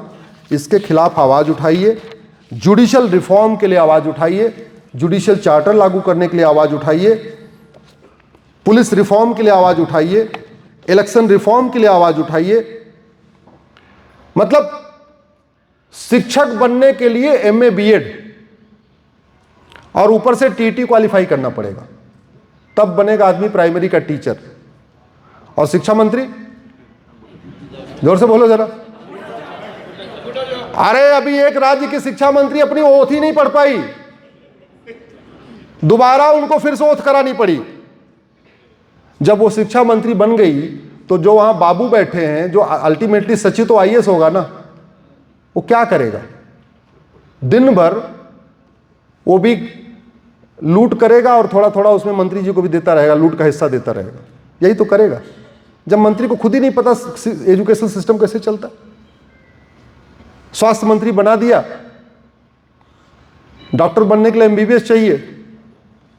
B: इसके खिलाफ आवाज उठाइए, जुडिशियल रिफॉर्म के लिए आवाज उठाइए, जुडिशियल चार्टर लागू करने के लिए आवाज उठाइए, पुलिस रिफॉर्म के लिए आवाज उठाइए, इलेक्शन रिफॉर्म के लिए आवाज उठाइए। मतलब शिक्षक बनने के लिए MA BEd और ऊपर से TT क्वालिफाई करना पड़ेगा, तब बनेगा आदमी प्राइमरी का टीचर। और शिक्षा मंत्री, जोर से बोलो जरा। अरे अभी एक राज्य की शिक्षा मंत्री अपनी ओथ ही नहीं पढ़ पाई, दोबारा उनको फिर से ओथ करानी पड़ी। जब वो शिक्षा मंत्री बन गई तो जो वहां बाबू बैठे हैं, जो अल्टीमेटली सचिव तो IAS होगा ना, वो क्या करेगा? दिन भर वो भी लूट करेगा और थोड़ा थोड़ा उसमें मंत्री जी को भी देता रहेगा, लूट का हिस्सा देता रहेगा। यही तो करेगा जब मंत्री को खुद ही नहीं पता एजुकेशन सिस्टम कैसे चलता। स्वास्थ्य मंत्री बना दिया, डॉक्टर बनने के लिए MBBS चाहिए,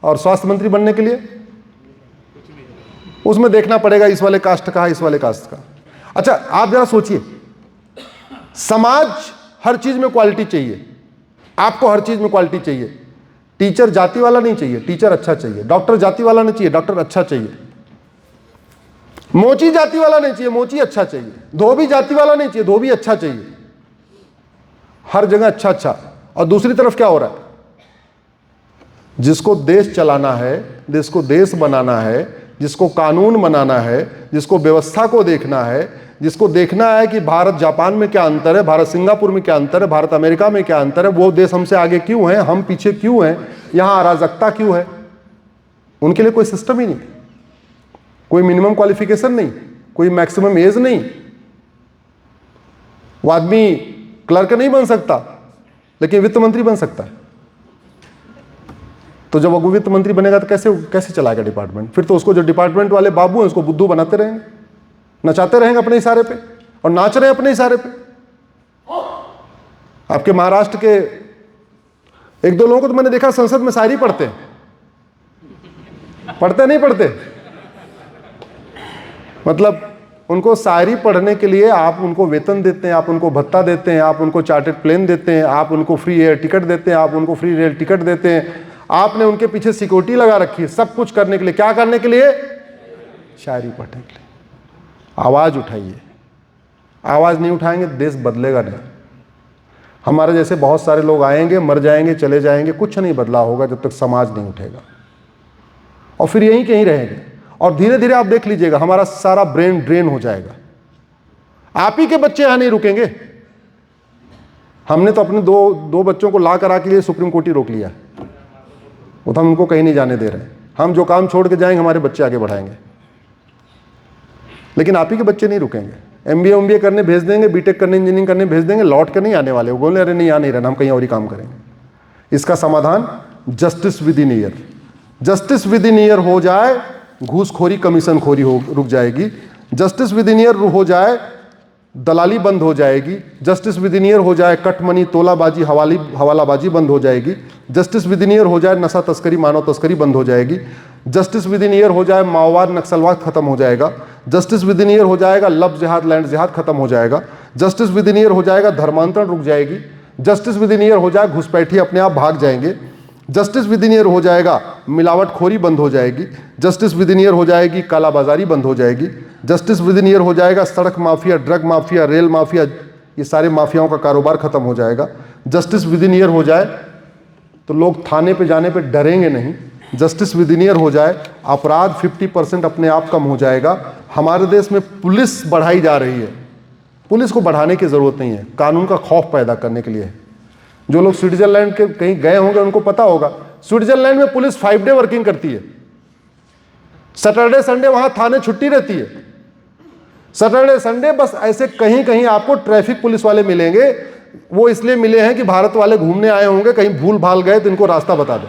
B: और स्वास्थ्य मंत्री बनने के लिए उसमें देखना पड़ेगा इस वाले कास्ट का है, इस वाले कास्ट का। अच्छा, आप जरा सोचिए, समाज हर चीज में क्वालिटी चाहिए, आपको हर चीज में क्वालिटी चाहिए। टीचर जाति वाला नहीं चाहिए, टीचर अच्छा चाहिए। डॉक्टर जाति वाला नहीं चाहिए, डॉक्टर अच्छा चाहिए। मोची जाति वाला नहीं चाहिए, मोची अच्छा चाहिए। धोबी जाति वाला नहीं चाहिए, धोबी अच्छा चाहिए। हर जगह अच्छा अच्छा। और दूसरी तरफ क्या हो रहा है, जिसको देश चलाना है, जिसको देश बनाना है, जिसको कानून बनाना है, जिसको व्यवस्था को देखना है, जिसको देखना है कि भारत जापान में क्या अंतर है, भारत सिंगापुर में क्या अंतर है, भारत अमेरिका में क्या अंतर है, वो देश हमसे आगे क्यों है, हम पीछे क्यों हैं, यहां अराजकता क्यों है, उनके लिए कोई सिस्टम ही नहीं, कोई मिनिमम क्वालिफिकेशन नहीं, कोई मैक्सिमम एज नहीं। वो आदमी क्लर्क नहीं बन सकता लेकिन वित्त मंत्री बन सकता है। तो जब वो वित्त मंत्री बनेगा तो कैसे कैसे चलाएगा डिपार्टमेंट? फिर तो उसको जो डिपार्टमेंट वाले बाबू हैं उसको बुद्धू बनाते रहेंगे, नचाते रहेंगे अपने इशारे पे, और नाच रहे हैं अपने इशारे पे। आपके महाराष्ट्र के एक दो लोगों को तो मैंने देखा संसद में शायरी पढ़ते हैं, पढ़ते नहीं पढ़ते, मतलब उनको शायरी पढ़ने के लिए आप उनको वेतन देते हैं, आप उनको भत्ता देते हैं, आप उनको चार्टर्ड प्लेन देते हैं, आप उनको फ्री एयर टिकट देते हैं, आप उनको फ्री रेल टिकट देते हैं, आपने उनके पीछे सिक्योरिटी लगा रखी है, सब कुछ करने के लिए। क्या करने के लिए? शायरी पढ़ने के लिए। आवाज उठाइए, आवाज नहीं उठाएंगे देश बदलेगा नहीं। हमारे जैसे बहुत सारे लोग आएंगे, मर जाएंगे, चले जाएंगे, कुछ नहीं बदलाव होगा जब तक समाज नहीं उठेगा, और फिर यहीं कहीं रहेंगे। और धीरे धीरे आप देख लीजिएगा हमारा सारा ब्रेन ड्रेन हो जाएगा। आप ही के बच्चे यहां नहीं रुकेंगे। हमने तो अपने दो बच्चों को ला करा के लिए सुप्रीम कोर्ट ही रोक लिया, वो तो हम उनको कहीं नहीं जाने दे रहे हैं। हम जो काम छोड़ के जाएंगे हमारे बच्चे आगे बढ़ाएंगे, लेकिन आप ही के बच्चे नहीं रुकेंगे। MBA करने भेज देंगे, बीटेक करने, इंजीनियरिंग करने भेज देंगे, लौट के नहीं आने वाले। वो बोले अरे नहीं आ नहीं रहना, हम कहीं और ही काम करेंगे। इसका समाधान justice with in year. Justice with in year हो जाए, घूसखोरी कमीशन खोरी रुक जाएगी। जस्टिस विद इन ईयर हो जाए, दलाली बंद हो जाएगी। जस्टिस विद इन ईयर हो जाए, कटमनी, तोलाबाजी, हवालाबाजी बंद हो जाएगी। जस्टिस विद इन ईयर हो जाए, नशा तस्करी, मानव तस्करी बंद हो जाएगी। जस्टिस विद इन ईयर हो जाए, माओवाद, नक्सलवाद खत्म हो जाएगा। जस्टिस विद इन ईयर हो जाएगा, लव जिहाद, लैंड जिहाद खत्म हो जाएगा। जस्टिस विद इन ईयर हो जाएगा, धर्मांतरण रुक जाएगी। जस्टिस विद इन ईयर हो जाए, घुसपैठी अपने आप भाग जाएंगे। जस्टिस विद इन ईयर हो जाएगा, मिलावटखोरी बंद हो जाएगी। जस्टिस विद इन ईयर हो जाएगी, कालाबाजारी बंद हो जाएगी। जस्टिस विद इन ईयर हो जाएगा, सड़क mafia, drug mafia, rail mafia, ये सारे माफियाओं का कारोबार खत्म हो जाएगा। जस्टिस विद इन ईयर हो जाए तो लोग थाने पे जाने पे डरेंगे नहीं। जस्टिस विद इन ईयर हो जाए, अपराध 50% अपने आप कम हो जाएगा। हमारे देश में पुलिस बढ़ाई जा रही है, पुलिस को बढ़ाने की जरूरत नहीं है, कानून का खौफ पैदा करने के लिए है। जो लोग स्विट्जरलैंड के कहीं गए होंगे उनको पता होगा, स्विट्जरलैंड में पुलिस 5 डे वर्किंग करती है। सैटरडे संडे वहां थाने छुट्टी रहती है। सैटरडे संडे बस ऐसे कहीं कहीं आपको ट्रैफिक पुलिस वाले मिलेंगे, वो इसलिए मिले हैं कि भारत वाले घूमने आए होंगे, कहीं भूल भाल गए तो इनको रास्ता बता दो।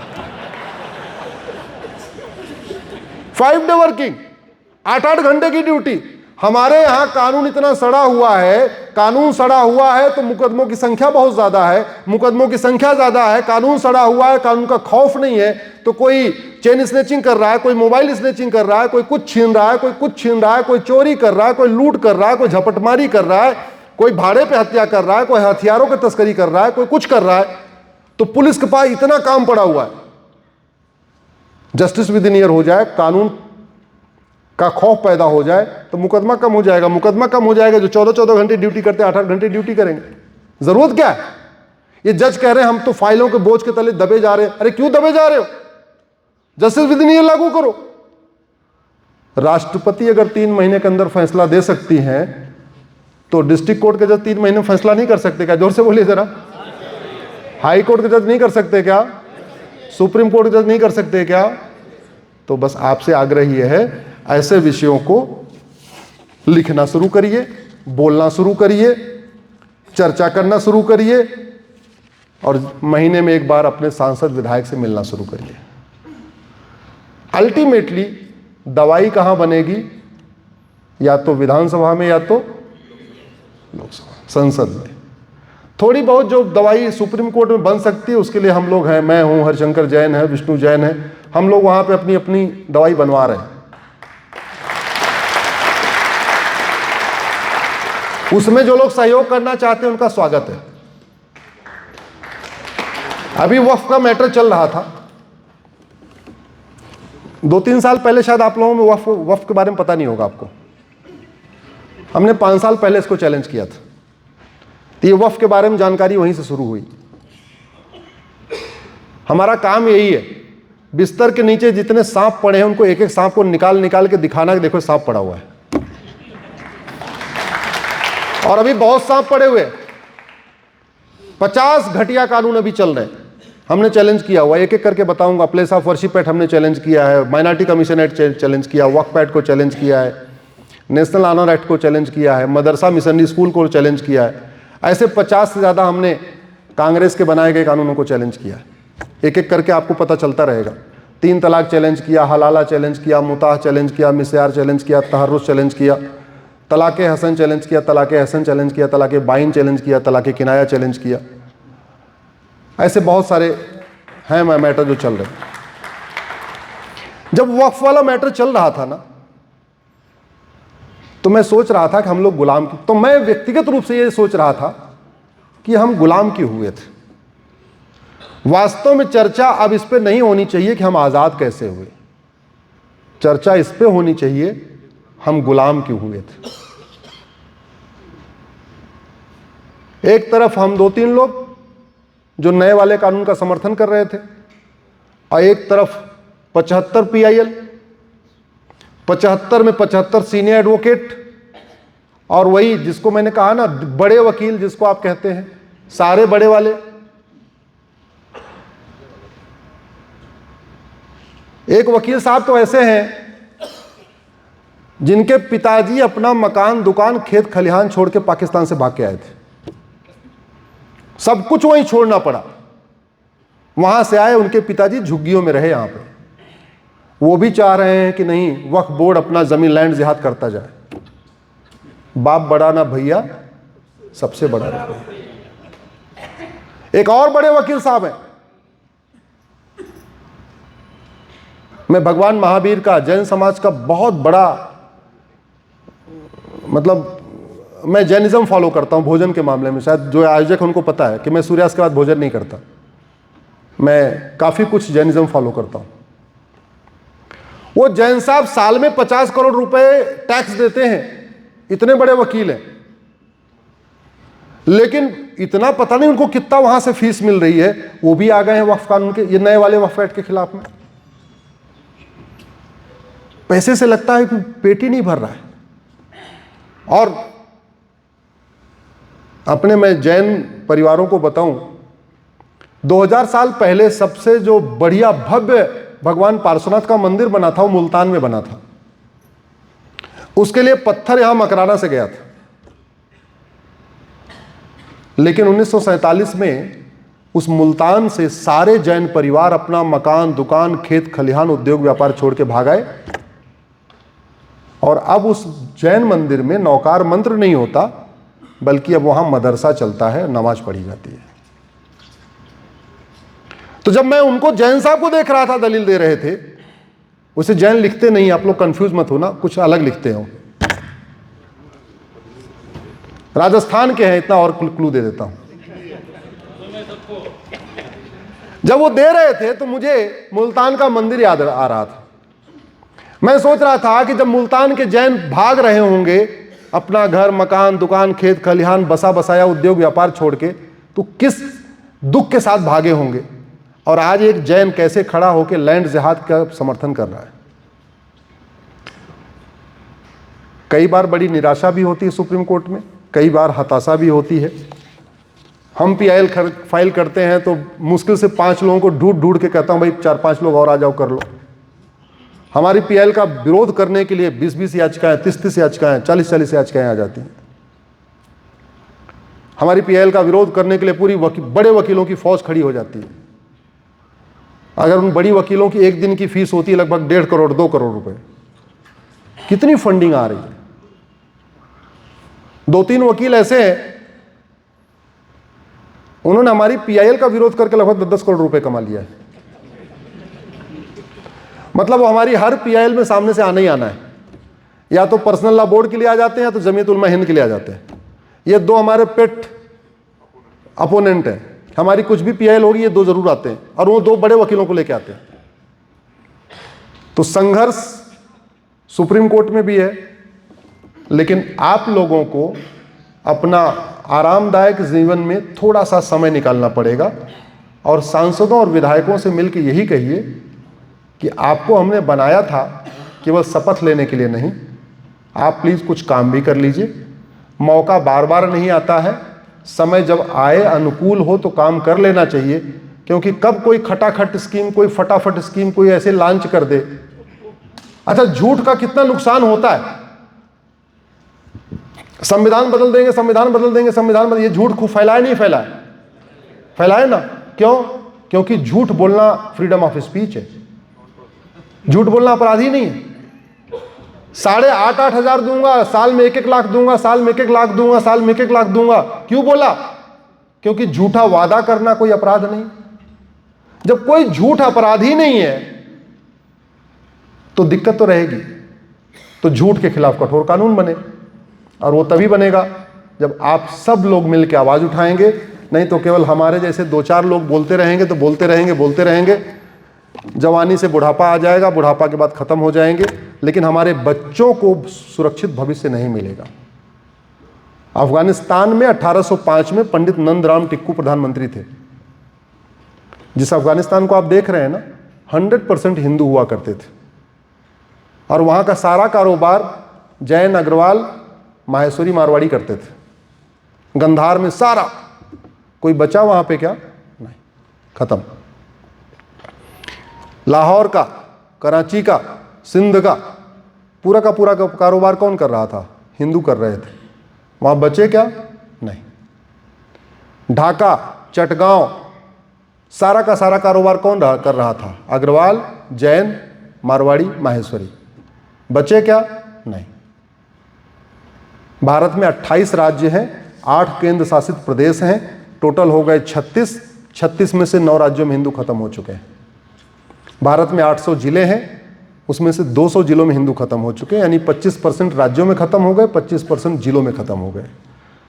B: 5 डे वर्किंग, 8-8 घंटे की ड्यूटी। हमारे यहां कानून इतना सड़ा हुआ है, कानून सड़ा हुआ है तो मुकदमों की संख्या बहुत ज्यादा है। मुकदमों की संख्या ज्यादा है, कानून सड़ा हुआ है, कानून का खौफ नहीं है, तो कोई चेन स्नेचिंग कर रहा है, कोई मोबाइल स्नेचिंग कर रहा है, कोई कुछ छीन रहा है, कोई कुछ छीन रहा है, कोई चोरी कर रहा है, कोई लूट कर रहा है, कोई झपटमारी कर रहा है, कोई भाड़े पे हत्या कर रहा है, कोई हथियारों की तस्करी कर रहा है, कोई कुछ कर रहा है। तो पुलिस के पास इतना काम पड़ा हुआ है। जस्टिस विद इन ईयर हो जाए, कानून का खौफ पैदा हो जाए तो मुकदमा कम हो जाएगा। मुकदमा कम हो जाएगा, जो 14-14 घंटे ड्यूटी करते हैं 8-8 घंटे ड्यूटी करेंगे। जरूरत क्या है? ये जज कह रहे हैं हम तो फाइलों के बोझ के तले दबे जा रहे हैं। अरे क्यों दबे जा रहे हो? जस्टिस विद इन ईयर लागू करो। राष्ट्रपति अगर 3 महीने के अंदर फैसला दे सकती हैं तो डिस्ट्रिक्ट कोर्ट के जज 3 महीने में फैसला नहीं कर सकते क्या? जोर से बोलिए जरा। हाई कोर्ट के जज नहीं कर सकते क्या? सुप्रीम कोर्ट के जज नहीं कर सकते क्या? तो बस आपसे आग्रह यह है, ऐसे विषयों को लिखना शुरू करिए, बोलना शुरू करिए, चर्चा करना शुरू करिए, और महीने में एक बार अपने सांसद विधायक से मिलना शुरू करिए। अल्टीमेटली दवाई कहां बनेगी? या तो विधानसभा में या तो लोकसभा, संसद में। थोड़ी बहुत जो दवाई सुप्रीम कोर्ट में बन सकती है उसके लिए हम लोग हैं, मैं हूं, हरिशंकर जैन है, विष्णु जैन है, हम लोग वहाँ पे अपनी अपनी दवाई बनवा रहे हैं। उसमें जो लोग सहयोग करना चाहते हैं उनका स्वागत है। अभी वक्फ का मैटर चल रहा था, 2-3 साल पहले, शायद आप लोगों में वक्फ के बारे में पता नहीं होगा आपको। हमने 5 साल पहले इसको चैलेंज किया था, तो ये वक्फ के बारे में जानकारी वहीं से शुरू हुई। हमारा काम यही है, बिस्तर के नीचे जितने सांप पड़े हैं उनको एक एक सांप को निकाल निकाल के दिखाना कि देखो सांप पड़ा हुआ है। और अभी बहुत सांप पड़े हुए, 50 घटिया कानून अभी चल रहे हैं। हमने चैलेंज किया हुआ, एक एक करके बताऊंगा। प्लेस ऑफ वर्शिप एक्ट हमने चैलेंज किया है, माइनॉरिटी कमीशन एक्ट चैलेंज किया, वक्फ एक्ट को चैलेंज किया है, नेशनल ऑनर एक्ट को चैलेंज किया है, मदरसा मिशनरी स्कूल को चैलेंज किया है। ऐसे 50 से ज़्यादा हमने कांग्रेस के बनाए गए कानूनों को चैलेंज किया है। एक एक करके आपको पता चलता रहेगा। 3 तलाक चैलेंज किया, हलाला चैलेंज किया, मुताह चैलेंज किया, मिस्यार चैलेंज किया, तहर्रुस चैलेंज किया, तलाक़ हसन चैलेंज किया, तलाक़ हसन चैलेंज किया, तलाक़ बाइन चैलेंज किया, तलाक़ किनाया चैलेंज किया। ऐसे बहुत सारे हैं मैटर जो चल रहे हैं। जब वक्फ वाला मैटर चल रहा था ना, तो मैं सोच रहा था कि हम लोग गुलाम तो मैं व्यक्तिगत रूप से ये सोच रहा था कि हम गुलाम क्यों हुए थे। वास्तव में चर्चा अब इस पे नहीं होनी चाहिए कि हम आज़ाद कैसे हुए, चर्चा इस पे होनी चाहिए हम गुलाम क्यों हुए थे। एक तरफ हम 2-3 लोग जो नए वाले कानून का समर्थन कर रहे थे, और एक तरफ 75 PIL, 75 में 75 सीनियर एडवोकेट, और वही जिसको मैंने कहा ना, बड़े वकील जिसको आप कहते हैं, सारे बड़े वाले। एक वकील साहब तो ऐसे हैं जिनके पिताजी अपना मकान, दुकान, खेत खलिहान छोड़ के पाकिस्तान से भाग के आए थे। सब कुछ वहीं छोड़ना पड़ा, वहां से आए, उनके पिताजी झुग्गियों में रहे यहां पे। वो भी चाह रहे हैं कि नहीं, वक्फ बोर्ड अपना जमीन लैंड जिहाद करता जाए। बाप बड़ा ना भैया, सबसे बड़ा ना भैया। एक और बड़े वकील साहब हैं, मैं भगवान महावीर का, जैन समाज का बहुत बड़ा, मतलब मैं जैनिज्म फॉलो करता हूं भोजन के मामले में। शायद जो आयोजक उनको पता है कि मैं सूर्यास्त के बाद भोजन नहीं करता। मैं काफी कुछ जैनिज्म फॉलो करता हूं। वो जैन साहब साल में 50 करोड़ रुपए टैक्स देते हैं, इतने बड़े वकील हैं, लेकिन इतना पता नहीं उनको कितना वहां से फीस मिल रही है। वो भी आ गए हैं वक्फ कानून के, ये नए वाले वक्फ एक्ट के खिलाफ में। पैसे से लगता है कि पेट ही नहीं भर रहा है। और अपने मैं जैन परिवारों को बताऊं, 2000 साल पहले सबसे जो बढ़िया भव्य भगवान पार्श्वनाथ का मंदिर बना था, वो मुल्तान में बना था। उसके लिए पत्थर यहां मकराना से गया था, लेकिन 1947 में उस मुल्तान से सारे जैन परिवार अपना मकान, दुकान, खेत खलिहान, उद्योग व्यापार छोड़ के भाग आए। और अब उस जैन मंदिर में नौकार मंत्र नहीं होता, बल्कि अब वहां मदरसा चलता है, नमाज पढ़ी जाती है। तो जब मैं उनको, जैन साहब को देख रहा था दलील दे रहे थे, उसे जैन लिखते नहीं, आप लोग कंफ्यूज मत होना, कुछ अलग लिखते हो, राजस्थान के हैं, इतना और क्लू दे देता हूं। जब वो दे रहे थे तो मुझे मुल्तान का मंदिर याद आ रहा था। मैं सोच रहा था कि जब मुल्तान के जैन भाग रहे होंगे अपना घर, मकान, दुकान, खेत खलिहान, बसा बसाया उद्योग व्यापार छोड़ के, तो किस दुख के साथ भागे होंगे। और आज एक जैन कैसे खड़ा होकर लैंड जिहाद का समर्थन कर रहा है। कई बार बड़ी निराशा भी होती है सुप्रीम कोर्ट में, कई बार हताशा भी होती है। हम PIL फाइल करते हैं तो मुश्किल से 5 लोगों को ढूंढ ढूंढ के कहता हूं भाई 4-5 लोग और आ जाओ, कर लो। हमारी PIL का विरोध करने के लिए 20-20 याचिकाएं, 30-30 याचिकाएं, 40-40 याचिकाएं आ जाती हैं। हमारी PIL का विरोध करने के लिए पूरी बड़े वकीलों की फौज खड़ी हो जाती है। अगर उन बड़ी वकीलों की एक दिन की फीस होती है लगभग 1.5 करोड़ 2 करोड़ रुपए, कितनी फंडिंग आ रही है। 2-3 वकील ऐसे हैं, उन्होंने हमारी PIL का विरोध करके लगभग 10-10 करोड़ रुपए कमा लिया है। मतलब वो हमारी हर पीआईएल में सामने से आना ही आना है। या तो पर्सनल लॉ बोर्ड के लिए आ जाते हैं या तो जमीयत उलमा हिंद के लिए आ जाते हैं। ये दो हमारे पेट अपोनेंट हैं। हमारी कुछ भी पीआईएल होगी ये दो जरूर आते हैं, और वो दो बड़े वकीलों को लेके आते हैं। तो संघर्ष सुप्रीम कोर्ट में भी है, लेकिन आप लोगों को अपना आरामदायक जीवन में थोड़ा सा समय निकालना पड़ेगा, और सांसदों और विधायकों से मिलकर यही कहिए कि आपको हमने बनाया था केवल शपथ लेने के लिए नहीं, आप प्लीज़ कुछ काम भी कर लीजिए। मौका बार बार नहीं आता है, समय जब आए अनुकूल हो तो काम कर लेना चाहिए, क्योंकि कब कोई खटाखट स्कीम, कोई फटाफट स्कीम कोई ऐसे लॉन्च कर दे। अच्छा, झूठ का कितना नुकसान होता है। संविधान बदल देंगे, संविधान बदल देंगे, संविधान बदल, ये झूठ खूब फैलाए नहीं फैलाए? फैलाए ना। क्यों? क्योंकि झूठ बोलना फ्रीडम ऑफ स्पीच है। झूठ बोलना अपराध ही नहीं है। 8,500 हजार दूंगा, साल में 1-1 लाख दूंगा, साल में 1-1 लाख दूंगा, साल में 1-1 लाख दूंगा। क्यों बोला? क्योंकि झूठा वादा करना कोई अपराध नहीं। जब कोई झूठ अपराध ही नहीं है तो दिक्कत तो रहेगी। तो झूठ के खिलाफ कठोर कानून बने, और वो तभी बनेगा जब आप सब लोग मिलकर आवाज उठाएंगे। नहीं तो केवल हमारे जैसे 2-4 लोग बोलते रहेंगे तो बोलते रहेंगे। जवानी से बुढ़ापा आ जाएगा, बुढ़ापा के बाद खत्म हो जाएंगे, लेकिन हमारे बच्चों को सुरक्षित भविष्य नहीं मिलेगा। अफगानिस्तान में 1805 में पंडित नंदराम टिक्कू प्रधानमंत्री थे। जिस अफगानिस्तान को आप देख रहे हैं ना, 100% हिंदू हुआ करते थे, और वहां का सारा कारोबार जैन, अग्रवाल, माहेश्वरी, मारवाड़ी करते थे। गंधार में सारा, कोई बचा वहां पे क्या? नहीं, खत्म। लाहौर का, कराची का, सिंध का पूरा कारोबार कौन कर रहा था? हिंदू कर रहे थे। वहां बचे क्या? नहीं। ढाका, चटगांव, सारा का सारा कारोबार कौन कर रहा था? अग्रवाल, जैन, मारवाड़ी, माहेश्वरी। बचे क्या? नहीं। भारत में 28 राज्य हैं, 8 केंद्र शासित प्रदेश हैं, टोटल हो गए 36 में से 9 राज्यों में हिंदू खत्म हो चुके हैं। भारत में 800 जिले हैं, उसमें से 200 जिलों में हिंदू खत्म हो चुके हैं, यानी 25% राज्यों में खत्म हो गए, 25% जिलों में खत्म हो गए।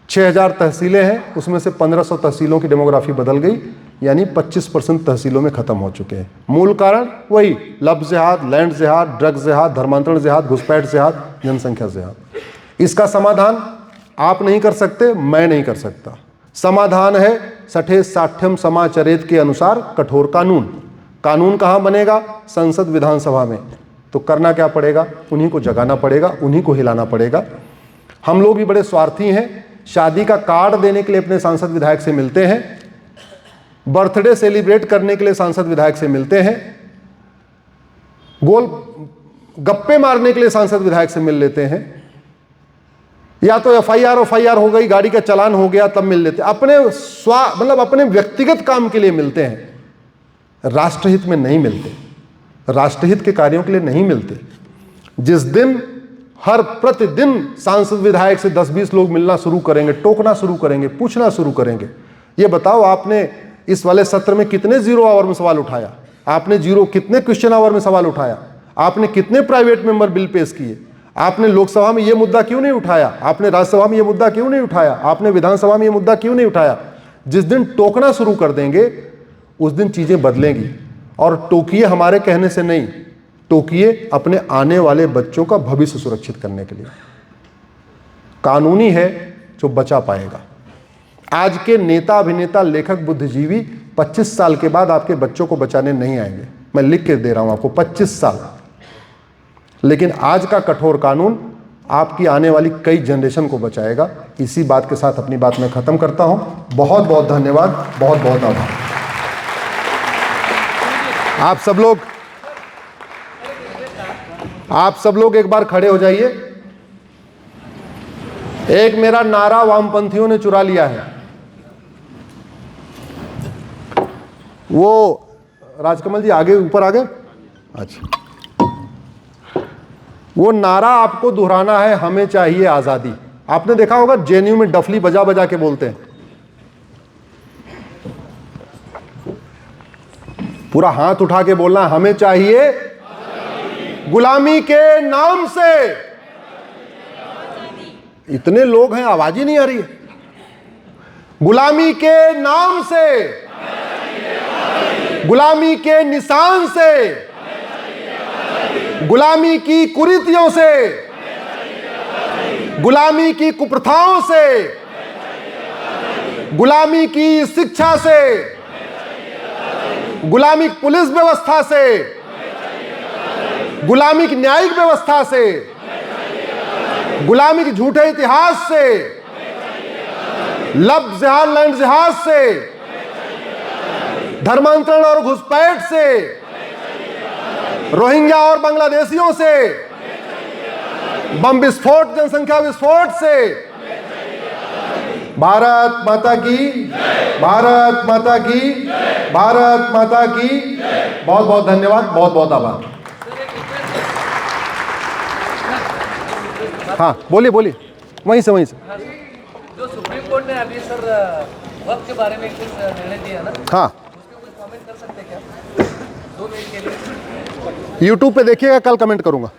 B: 6000 तहसीलें हैं, उसमें से 1500 तहसीलों की डेमोग्राफी बदल गई, यानी 25% तहसीलों में खत्म हो चुके हैं। मूल कारण वही लफ्ज़ जिहाद, लैंड जिहाद, ड्रग जिहाद, धर्मांतरण जिहाद, घुसपैठ जिहाद, जनसंख्या जिहाद। इसका समाधान आप नहीं कर सकते, मैं नहीं कर सकता। समाधान है सठे साठ्यम समाचरेत के अनुसार कठोर कानून। कानून कहाँ बनेगा? संसद, विधानसभा में। तो करना क्या पड़ेगा? उन्हीं को जगाना पड़ेगा, उन्हीं को हिलाना पड़ेगा। हम लोग भी बड़े स्वार्थी हैं। शादी का कार्ड देने के लिए अपने सांसद विधायक से मिलते हैं, बर्थडे सेलिब्रेट करने के लिए सांसद विधायक से मिलते हैं, गोल गप्पे मारने के लिए सांसद विधायक से मिल लेते हैं, या तो एफआईआर हो गई, गाड़ी का चालान हो गया, तब मिल लेते हैं। अपने मतलब अपने व्यक्तिगत काम के लिए मिलते हैं, राष्ट्रहित में नहीं मिलते, राष्ट्रहित के कार्यों के लिए नहीं मिलते। जिस दिन हर प्रतिदिन सांसद विधायक से 10-20 लोग मिलना शुरू करेंगे, टोकना शुरू करेंगे, पूछना शुरू करेंगे, ये बताओ आपने इस वाले सत्र में कितने 0 आवर में सवाल उठाया? आपने कितने क्वेश्चन आवर में सवाल उठाया? आपने कितने प्राइवेट मेंबर बिल पेश किए? आपने लोकसभा में ये मुद्दा क्यों नहीं उठाया? आपने राज्यसभा में ये मुद्दा क्यों नहीं उठाया? आपने विधानसभा में ये मुद्दा क्यों नहीं उठाया? जिस दिन टोकना शुरू कर देंगे उस दिन चीजें बदलेंगी। और टोकिए हमारे कहने से नहीं, टोकिए अपने आने वाले बच्चों का भविष्य सुरक्षित करने के लिए। कानूनी है जो बचा पाएगा। आज के नेता, अभिनेता, लेखक, बुद्धिजीवी 25 साल के बाद आपके बच्चों को बचाने नहीं आएंगे। मैं लिख के दे रहा हूं आपको, 25 साल। लेकिन आज का कठोर कानून आपकी आने वाली कई जनरेशन को बचाएगा। इसी बात के साथ अपनी बात मैं खत्म करता हूं। बहुत बहुत धन्यवाद, बहुत बहुत आभार। आप सब लोग एक बार खड़े हो जाइए। एक मेरा नारा वामपंथियों ने चुरा लिया है। वो राजकमल जी आगे, ऊपर आ गए। अच्छा, वो नारा आपको दोहराना है, हमें चाहिए आजादी। आपने देखा होगा जेएनयू में डफली बजा बजा के बोलते हैं, पूरा हाथ उठा के बोलना, हमें चाहिए गुलामी के नाम से। इतने लोग हैं, आवाज ही नहीं आ रही है। गुलामी के नाम से, गुलामी के निशान से, गुलामी की कुरीतियों से, गुलामी की कुप्रथाओं से, गुलामी की शिक्षा से, गुलामी की पुलिस व्यवस्था से, गुलामी की न्यायिक व्यवस्था से, गुलामी के झूठे इतिहास से, लब जिहाद लैंड जिहाद से, धर्मांतरण और घुसपैठ से, रोहिंग्या और बांग्लादेशियों से, बम विस्फोट, जनसंख्या विस्फोट से। भारत माता की, भारत माता की, भारत माता की। बहुत बहुत धन्यवाद, बहुत बहुत आभार। हाँ बोलिए बोलिए, वहीं से
D: जो सुप्रीम कोर्ट ने अभी सर वक्त के बारे में कुछ निर्णय दिया ना,
B: हाँ,
D: उसके कुछ कमेंट कर सकते हैं क्या 2 मिनट के लिए?
B: यूट्यूब पे देखिएगा, कल कमेंट करूंगा।